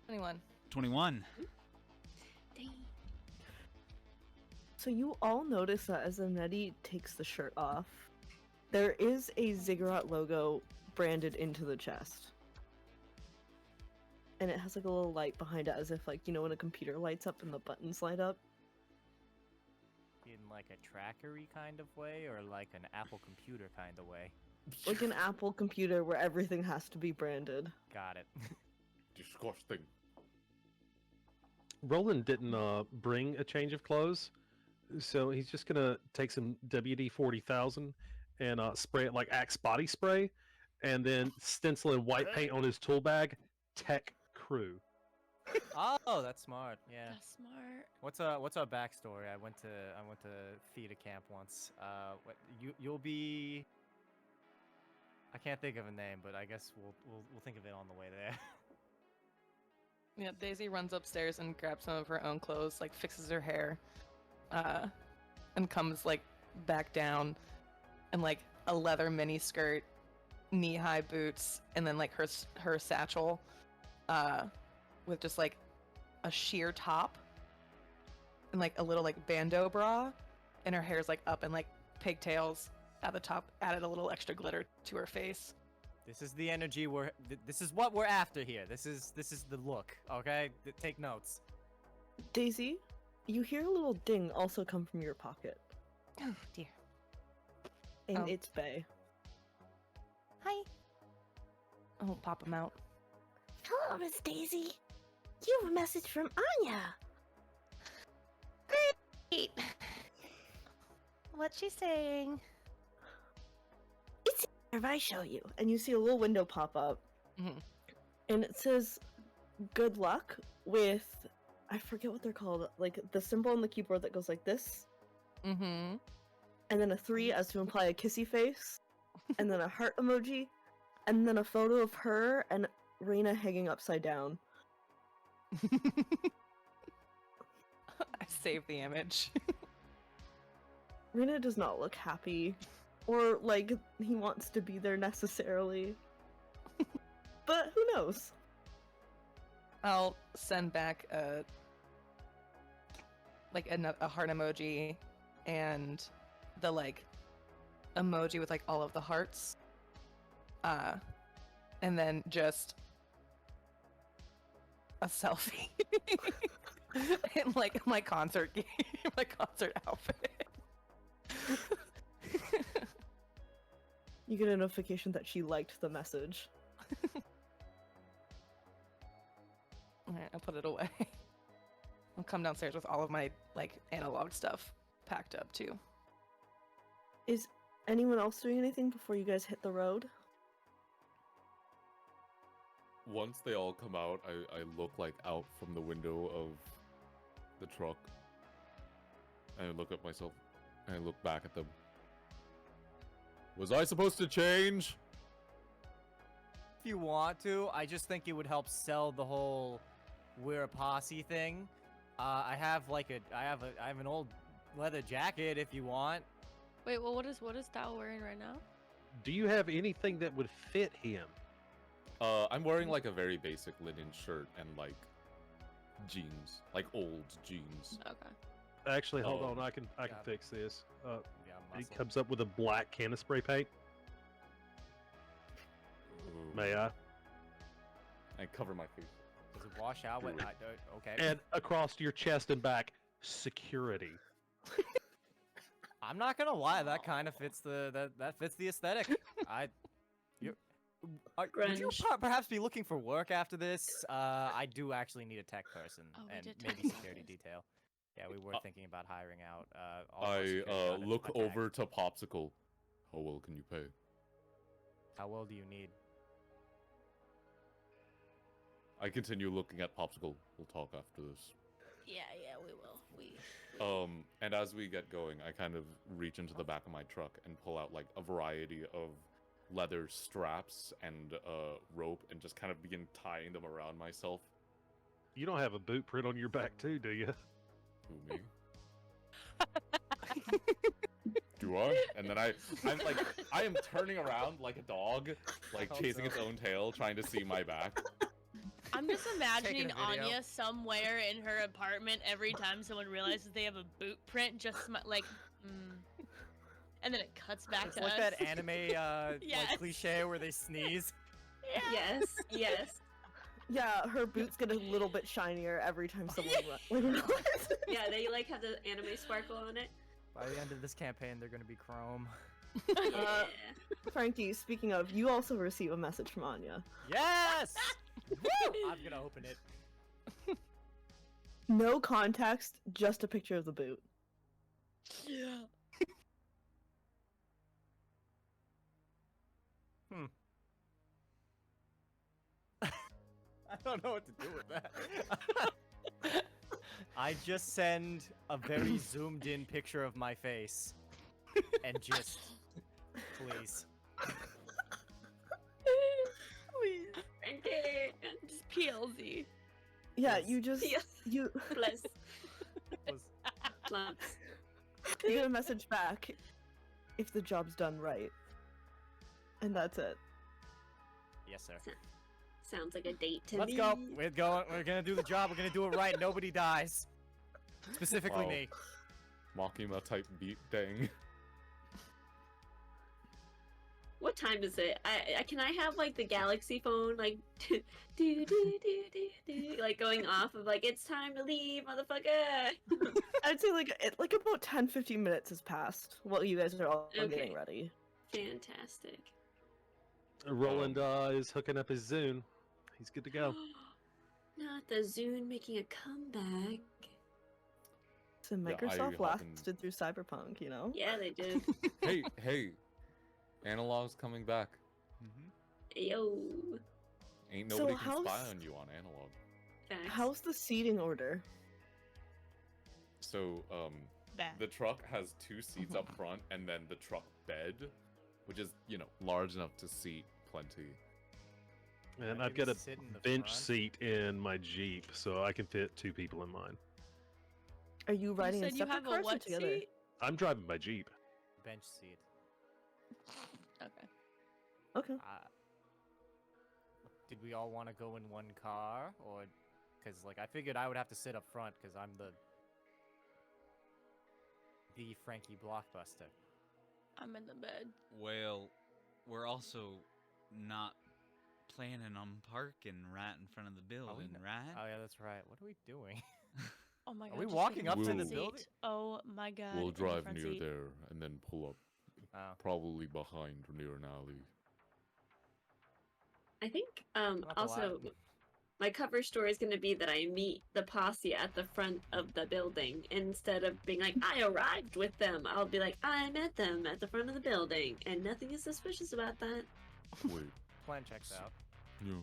21. 21. Dang. So you all notice that as Amneti takes the shirt off, there is a Ziggurat logo branded into the chest. And it has like a little light behind it as if like, you know, when a computer lights up and the buttons light up. In like a trackery kind of way, or like an Apple computer kind of way? Like an Apple computer where everything has to be branded. Got it. Disgusting. Roland didn't bring a change of clothes, so he's just gonna take some WD-40,000 and spray it like Axe body spray, and then stencil in white paint on his tool bag. Tech Crew. Oh, that's smart. Yeah. That's smart. What's our backstory? I went to theater camp once. You'll be. I can't think of a name, but I guess we'll think of it on the way there. Yeah, Daisy runs upstairs and grabs some of her own clothes, like fixes her hair, and comes like back down, and like a leather mini skirt, knee-high boots, and then like her satchel, with just like a sheer top, and like a little like bandeau bra, and her hair's like up and like pigtails at the top, added a little extra glitter to her face. This is the energy this is what we're after here. This is the look, okay? Take notes. Daisy, you hear a little ding also come from your pocket. Oh dear. And Oh. it's Bay. Hi. I'll pop him out. Hello, Miss Daisy. You have a message from Anya. Great. What's she saying? It's here if I show you. And you see a little window pop up. Mhm. And it says, good luck with, I forget what they're called, like the symbol on the keyboard that goes like this, Mm-hmm. and then a 3 as to imply a kissy face, and then a heart emoji, and then a photo of her and Reina hanging upside down. I saved the image. Reina does not look happy, or like he wants to be there necessarily. But who knows? I'll send back a heart emoji and the like emoji with like all of the hearts. And then just a selfie in like my concert outfit. You get a notification that she liked the message. Alright, I'll put it away. I'll come downstairs with all of my like analog stuff packed up too. Is anyone else doing anything before you guys hit the road? Once they all come out, I look like out from the window of the truck. And I look at myself, and I look back at them. Was I supposed to change? If you want to, I just think it would help sell the whole we're a posse thing. I have an old leather jacket if you want. Wait, well, what is Tao wearing right now? Do you have anything that would fit him? I'm wearing like a very basic linen shirt and like jeans, like old jeans. Okay. Actually, hold Oh, on. I can yeah. fix this. Yeah, It muscle. comes up with a black can of spray paint. Ooh. May I? I cover my face. Does it wash out with. Okay. And across your chest and back, security. I'm not gonna lie, that kind of fits that fits the aesthetic. Would you Grunge. perhaps be looking for work after this? I do actually need a tech person Oh, we and did maybe talk about security this. detail. Yeah, we were thinking about hiring out. All of our I security out in look a tag. over to Popsicle. How well can you pay? How well do you need? I continue looking at Popsicle. We'll talk after this. Yeah, we will. And as we get going, I kind of reach into the back of my truck and pull out like a variety of leather straps and rope and just kind of begin tying them around myself. You don't have a boot print on your back too, do you? Who, me? Do I? And then I'm like, I am turning around like a dog, like hope chasing its so. own tail, trying to see my back. I'm just imagining Taking a video. Anya somewhere in her apartment every time someone realizes they have a boot print, just like, and then it cuts back It's to like us. that anime Yes. like cliche where they sneeze. Yeah. Yes. Yeah, her boots get a little bit shinier every time someone runs. Yeah, they like have the anime sparkle on it. By the end of this campaign, they're gonna be chrome. Yeah. Frankie, speaking of, you also receive a message from Anya. Yes! Woo! I'm gonna open it. No context, just a picture of the boot. Yeah. I don't know what to do with that. I just send a very zoomed in picture of my face. And just, please. Please. Okay. Just PLZ. Yeah, Yes. you just Yes. you Bless. Was- Lumps. you get a message back if the job's done right. And that's it. Yes, sir. Sounds like a date to Let's me. go. We're going. We're gonna do the job. We're gonna do it right. Nobody dies. Specifically Wow. me. Makima type beat dang. What time is it? I can I have like the Galaxy phone like do do do do do like going off of like it's time to leave, motherfucker. I'd say like about 10-15 minutes has passed while you guys are all Okay. getting ready. Fantastic. Roland is hooking up his Zune. He's good to go. Not the Zune making a comeback. So Yeah, I Microsoft hop in- lasted through Cyberpunk, you know? Yeah, they did. Hey, Analog's coming back. Yo. Ain't So nobody can spy how's- on you on Analog. Facts. How's the seating order? So, Bad. the truck has 2 seats up front, and then the truck bed, which is, large enough to seat plenty. And Maybe I've got a sit in the bench front. seat in my Jeep, so I can fit 2 people in mine. Are you riding you in said you separate have a cars or what together? seat? I'm driving my Jeep. Bench seat. Okay. Okay. Did we all want to go in one car, or because like I figured I would have to sit up front because I'm the Frankie Blockbuster. I'm in the bed. Well, we're also not planning on parking right in front of the building, not? right? Oh yeah, that's right. What are we doing? Oh my god. we just walking get up to front the seat. building? Oh my god. We'll in the drive front near seat. there and then pull up, Oh. probably behind near an alley. I think Not the also lie. my cover story is gonna be that I meet the posse at the front of the building instead of being like I arrived with them. I'll be like I met them at the front of the building, and nothing is suspicious about that. Wait, Plan checks out. yeah.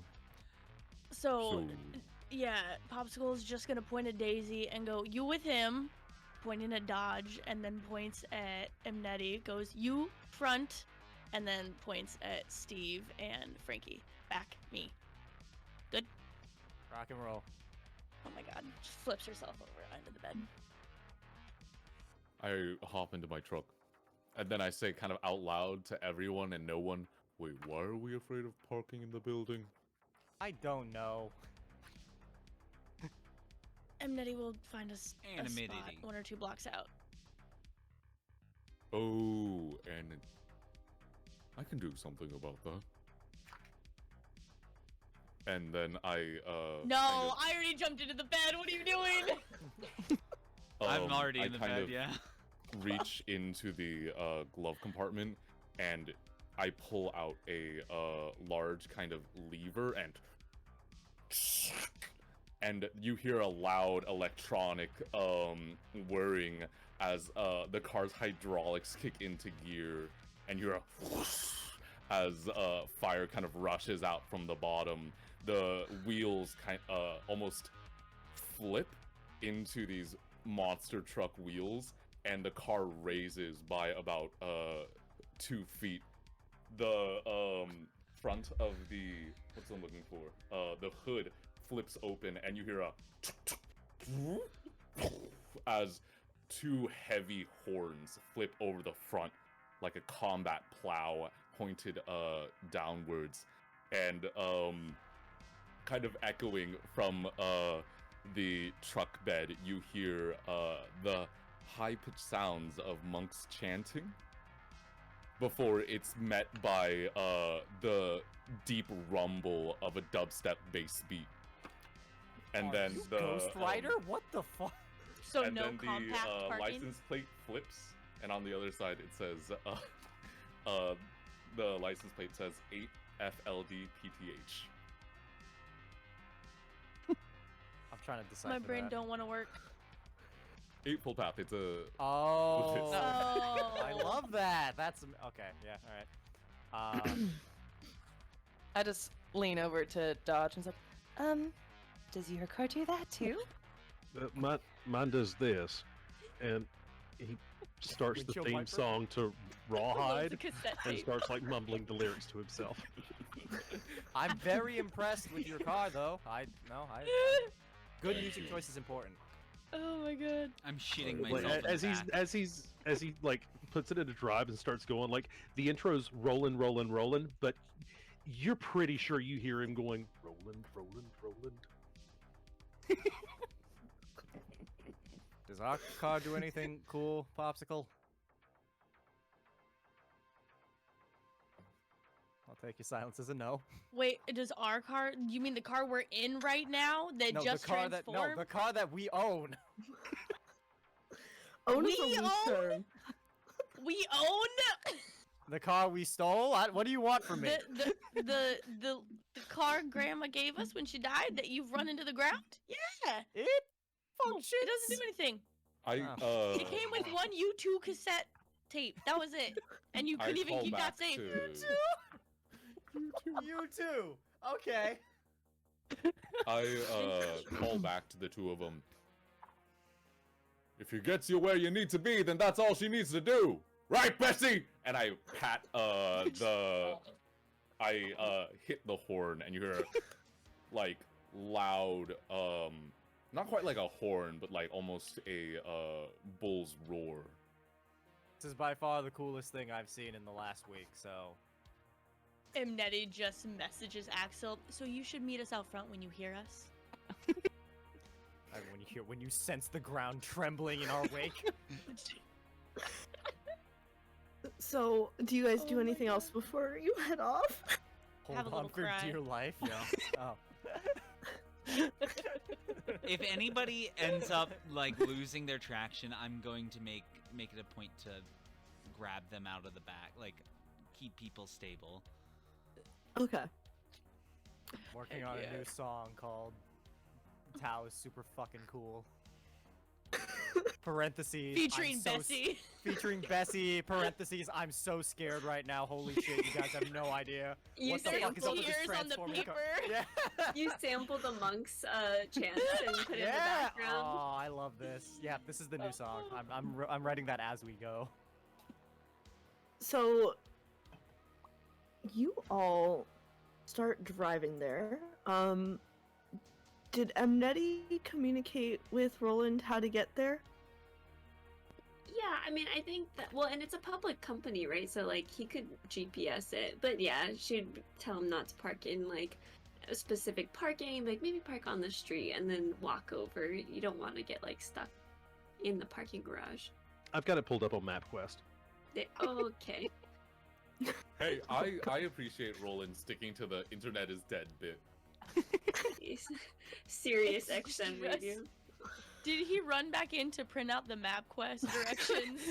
So, yeah, Popsicle's just gonna point at Daisy and go, "You with him," pointing at Dodge, and then points at Mnetti, goes, "You front," and then points at Steve and Frankie. Back me. Good. Rock and roll. Oh my god. Just flips herself over onto the bed. I hop into my truck, and then I say kind of out loud to everyone and no one, wait, why are we afraid of parking in the building? I don't know. Mnetti will find us a spot Anonymity. 1 or 2 blocks out. Oh, and I can do something about that. and then I No, kind I already jumped into the bed. What are you doing? of, I'm already I in the kind bed, of yeah. reach into the glove compartment and I pull out a large kind of lever and you hear a loud electronic whirring as the car's hydraulics kick into gear, and you hear a whoosh as fire kind of rushes out from the bottom. The wheels almost flip into these monster truck wheels, and the car raises by about 2 feet. The front of the what's I'm looking for? The hood flips open, and you hear a as 2 heavy horns flip over the front like a combat plow pointed downwards, and kind of echoing from the truck bed, you hear the high-pitched sounds of monks chanting before it's met by the deep rumble of a dubstep bass beat. And Are then you the Ghost Rider? What the fuck? So and no then compact the parking. license plate flips, and on the other side it says the license plate says 8FLDPTH. I'm trying to decipher My brain that. don't want to work. Eightfold Path. It's a Oh, Oh. I love that. That's okay. Yeah, all right. I just lean over to Dodge and say, does your car do that too? Mine does this, and he starts the Windshield theme wiper? song to Loads Rawhide of cassette and tape. starts like mumbling the lyrics to himself. I'm very impressed with your car, though. Good music choice is important. Oh my god. I'm shitting Like, myself in as the he's back. as he like puts it into drive and starts going, like the intro's rolling, but you're pretty sure you hear him going rolling. Does our car do anything cool, Popsicle? I'll take your silence as a no. Wait, does our car? You mean the car we're in right now that No, just the car transformed? the car that we own. Own is We a loose own- term. We own The car we stole. What do you want from me? the car Grandma gave us when she died that you've run into the ground. Yeah, It functions. it doesn't do anything. It came with one U2 cassette tape. That was it, and you couldn't even call keep that back safe. to- You too. Okay. I call back to the two of them. If he gets you where you need to be, then that's all she needs to do, right, Bessie? And I pat hit the horn, and you hear like loud, not quite like a horn, but like almost a bull's roar. This is by far the coolest thing I've seen in the last week. So Mnetti just messages Axel, so you should meet us out front when you hear us. when you sense the ground trembling in our wake. So, do you guys do anything else before you head off? Hold Have a on little for cry. dear life. Oh. If anybody ends up like losing their traction, I'm going to make it a point to grab them out of the back, like keep people stable. Okay. Working on a new song called Tao is super fucking cool. Parentheses. Featuring I'm so Bessie. Featuring Bessie. Parentheses. I'm so scared right now. Holy shit! You guys have no idea. You What the fuck is up with this tears on the transforming car? paper. Yeah. You sample the monks' chants and put it in the Yeah. background. Oh, I love this. Yeah, this is the new song. I'm writing that as we go. So, you all start driving there. Did Mnetti communicate with Roland how to get there? Yeah, I mean, I think that, well, and it's a public company, right? So, like, he could GPS it. But yeah, she'd tell him not to park in, like, a specific parking, like, maybe park on the street and then walk over. You don't want to get, like, stuck in the parking garage. I've got it pulled up on MapQuest. Okay. Hey, I appreciate Roland sticking to the internet is dead bit. Serious It's XM just- radio. Did he run back in to print out the map quest directions?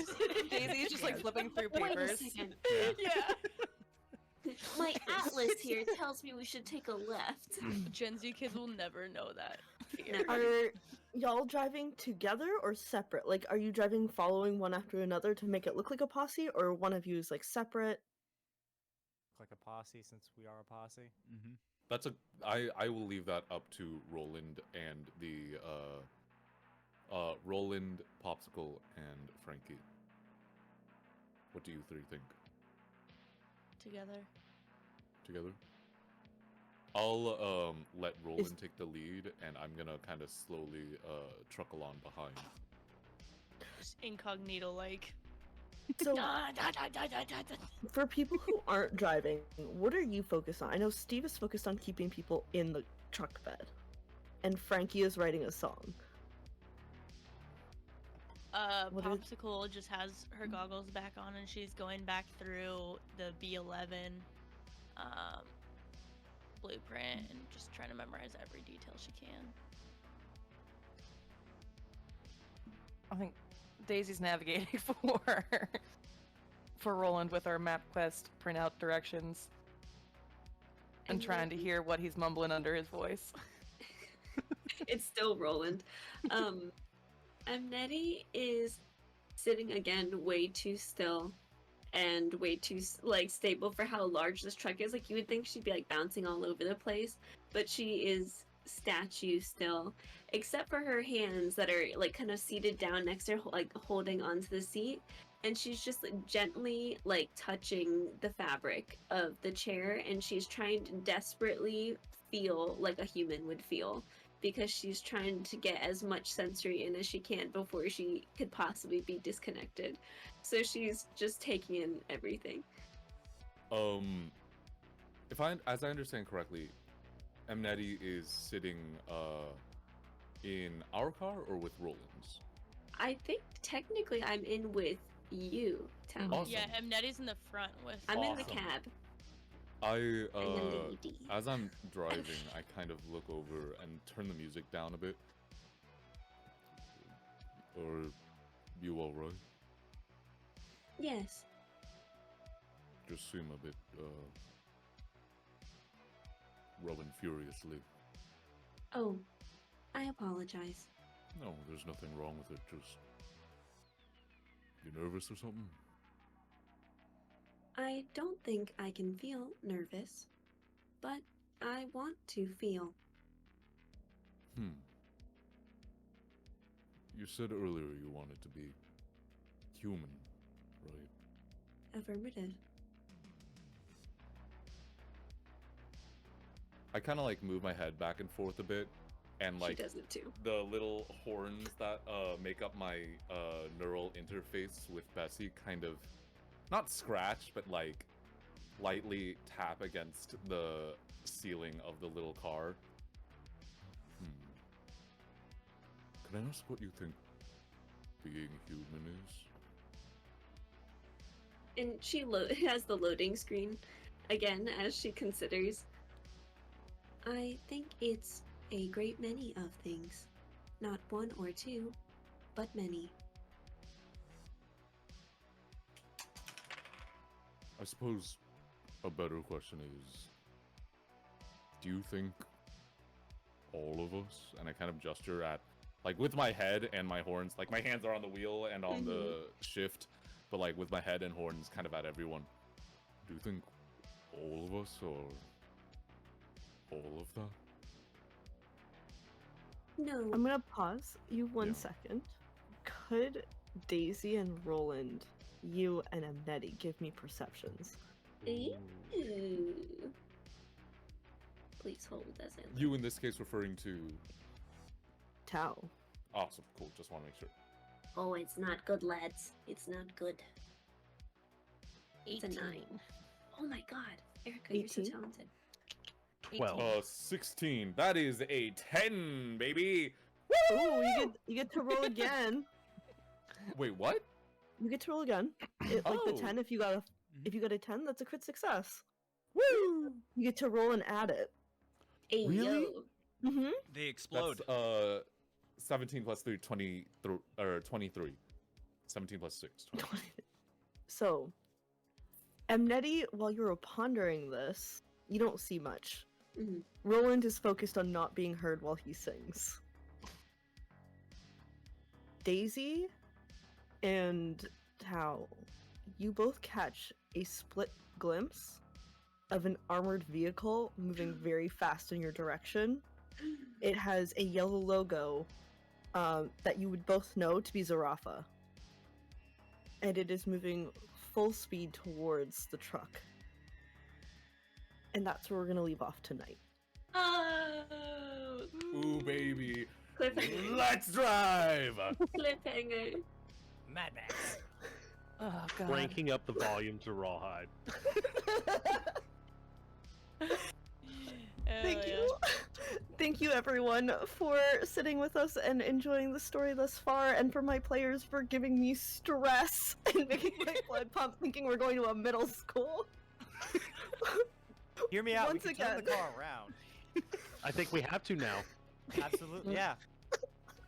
Daisy's just like flipping through Wait a papers. second. Yeah. My atlas here tells me we should take a left. Gen Z kids will never know that fear. Never. Are y'all driving together or separate? Like, are you driving following one after another to make it look like a posse, or one of you is like separate? Like a posse, since we are a posse. Mm-hmm. That's a. I will leave that up to Roland and the Roland, Popsicle, and Frankie. What do you three think? Together. Together? I'll let Roland take the lead, and I'm gonna kind of slowly truckle on behind. Just incognito like. So, for people who aren't driving, what are you focused on? I know Steve is focused on keeping people in the truck bed, and Frankie is writing a song. What is- Popsicle just has her goggles back on and she's going back through the B11 blueprint and just trying to memorize every detail she can. I think Daisy's navigating for Roland with our map quest printout directions and trying to hear what he's mumbling under his voice. It's still Roland. Amneti is sitting again way too still and way too stable for how large this truck is. Like, you would think she'd be like bouncing all over the place, but she is statue still, except for her hands that are like kind of seated down next to her, like holding onto the seat, and she's just like, gently like touching the fabric of the chair, and she's trying to desperately feel like a human would feel, because she's trying to get as much sensory in as she can before she could possibly be disconnected. So she's just taking in everything. As I understand correctly, Amneti is sitting in our car or with Roland's? I think technically I'm in with you, Tal. Awesome. Yeah, Amneti's in the front with. I'm in the Awesome. cab. I I'm the lady. as I'm driving, I kind of look over and turn the music down a bit. Are you all right? Yes. Just seem a bit rubbing furiously. Oh, I apologize. No, there's nothing wrong with it. Just you nervous or something? I don't think I can feel nervous, but I want to feel. You said earlier you wanted to be human, right? Affirmative. I kind of like move my head back and forth a bit, and like she does it too. the little horns that make up my neural interface with Bessie kind of not scratch, but like lightly tap against the ceiling of the little car. Can I ask what you think being human is? And she has the loading screen again as she considers. I think it's a great many of things. Not one or two, but many. I suppose a better question is, do you think all of us, and I kind of gesture at, like with my head and my horns, like my hands are on the wheel and on the shift, but like with my head and horns kind of at everyone, do you think all of us or all of that? No. I'm gonna pause you one Yeah. second. Could Daisy and Roland, you and Amneti, give me perceptions? Ooh. Please hold as I look. You in this case referring to... Tao. Awesome, cool, just want to make sure. Oh, it's not good, lads. It's not good. It's a 9. Oh my god. Erica, you're so 18? talented. 12. 16, that is a 10, baby! Ooh, you get to roll again. Wait, what? You get to roll again. Like the Oh. 10, if you got a 10, that's a crit success. Woo! You get to roll and add it. Hey, Really? yo. Mm-hmm. They explode. That's 17 plus 3, 23. 17 plus 6, 20. So, Amneti, while you're pondering this, you don't see much. Mhm. Roland is focused on not being heard while he sings. Daisy and Tao, you both catch a split glimpse of an armored vehicle moving very fast in your direction. It has a yellow logo that you would both know to be Zarafa. And it is moving full speed towards the truck. And that's where we're gonna leave off tonight. Oh, Ooh, baby. cliffhanger. Let's drive! Cliffhanger. Mad Max. Oh god. Cranking up the volume to rawhide. Thank you. Thank you everyone for sitting with us and enjoying the story thus far, and for my players for giving me stress and making my blood pump thinking we're going to a middle school. Hear me out. Once we can turn the again. car around. I think we have to now. Absolutely. Yeah.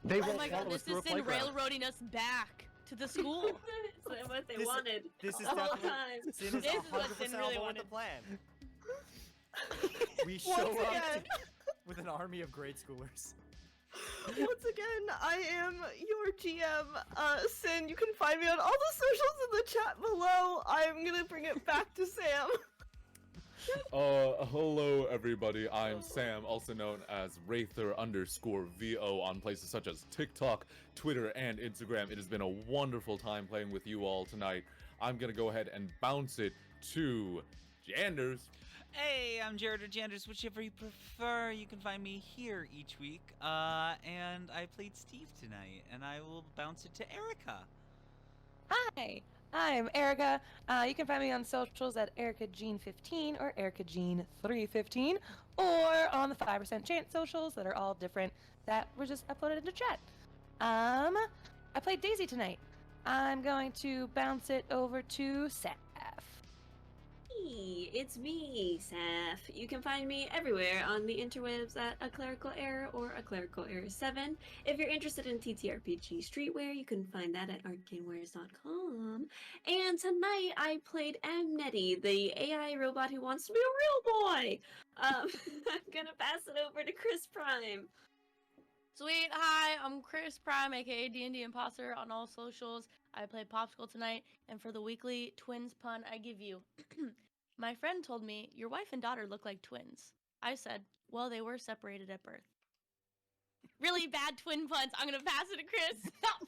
They Oh won't my follow god, us this through a is in playground. railroading us back to the school. That's what they This- wanted. This is the whole definitely time. Sin is This is what 100% Sin on really board with the wanted. plan. We show Once up again. with an army of grade schoolers. Once again, I am your GM, Sin. You can find me on all the socials in the chat below. I'm gonna bring it back to Sam. Hello everybody, I'm Sam, also known as Rather_VO on places such as TikTok, Twitter, and Instagram. It has been a wonderful time playing with you all tonight. I'm gonna go ahead and bounce it to Janders. Hey, I'm Jared or Janders, whichever you prefer. You can find me here each week. And I played Steve tonight, and I will bounce it to Erica. Hi, I'm Erica. You can find me on socials at EricaJean15 or EricaJean315, or on the 5% Chance socials that are all different that were just uploaded into chat. I played Daisy tonight. I'm going to bounce it over to Saf. Hey, it's me, Saf. You can find me everywhere on the interwebs at A Clerical Error or A Clerical Error 7. If you're interested in TTRPG streetwear, you can find that at arcanewares.com. And tonight I played Amneti, the AI robot who wants to be a real boy. I'm gonna pass it over to Chris Prime. Sweet, hi, I'm Chris Prime, aka D&D Imposter on all socials. I played Popsicle tonight, and for the weekly twins pun I give you, my friend told me your wife and daughter look like twins. I said, well, they were separated at birth. Really bad twin puns. I'm gonna pass it to Chris, not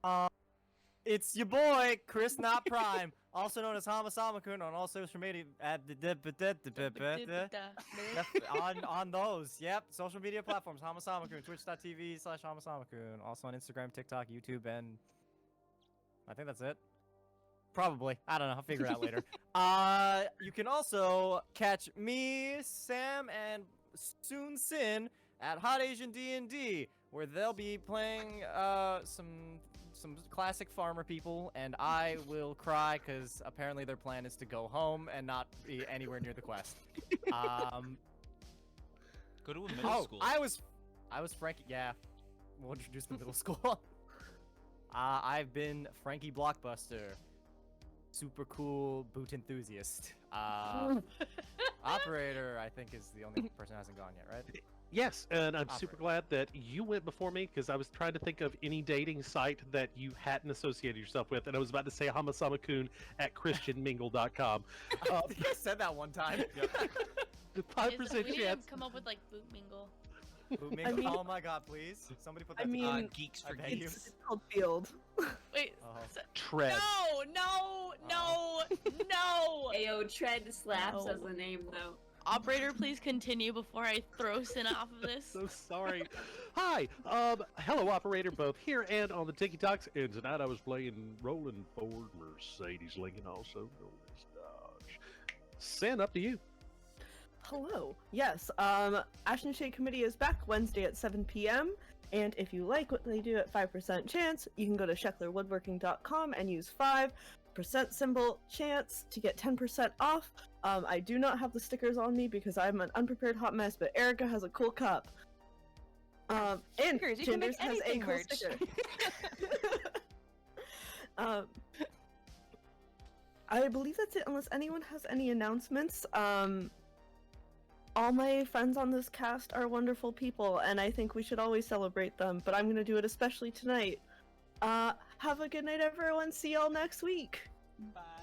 Prime. It's your boy, Chris Not Prime, also known as Hamasamakun on all social media at on those. Yep, social media platforms, Hamasamakun, twitch.tv/Hamasamakun, also on Instagram, TikTok, YouTube, and I think that's it. Probably. I don't know. I'll figure it out later. You can also catch me, Sam, and soon Sin at Hot Asian D&D, where they'll be playing some classic farmer people, and I will cry because apparently their plan is to go home and not be anywhere near the quest. Go to a middle school. I was Frankie. Yeah, we'll introduce the middle school. I've been Frankie Blockbuster, super cool boot enthusiast. Operator, I think, is the only person who hasn't gone yet, right? Yes, and I'm super Operator. glad that you went before me because I was trying to think of any dating site that you hadn't associated yourself with, and I was about to say Hamasamakun at christianmingle.com. I think I said that one time. The We 5% need to chance. come up with like Boot Mingle. Boot Mingle. I mean- Oh my god, please. Somebody put that I together. mean, Geeks I for beg you. Geeks. It's called Field. Wait, Oh. Tread. no! Ayo, Tread Slaps No. as the name, though. Operator, please continue before I throw Sin off of this. So sorry. Hi, hello, operator, both here and on the TikToks. And tonight I was playing Roland Ford Mercedes Lincoln, also known as Dodge. Sin, up to you. Hello. Yes, Ash and Shade Committee is back Wednesday at 7 p.m. And if you like what they do at 5% Chance, you can go to shecklerwoodworking.com and use 5 percent symbol chance to get 10% off. I do not have the stickers on me because I'm an unprepared hot mess, but Erica has a cool cup. And Stickers, you can make Genders has a anything cool merch. sticker. I believe that's it, unless anyone has any announcements. All my friends on this cast are wonderful people, and I think we should always celebrate them, but I'm gonna do it especially tonight. Have a good night, everyone. See y'all next week. Bye.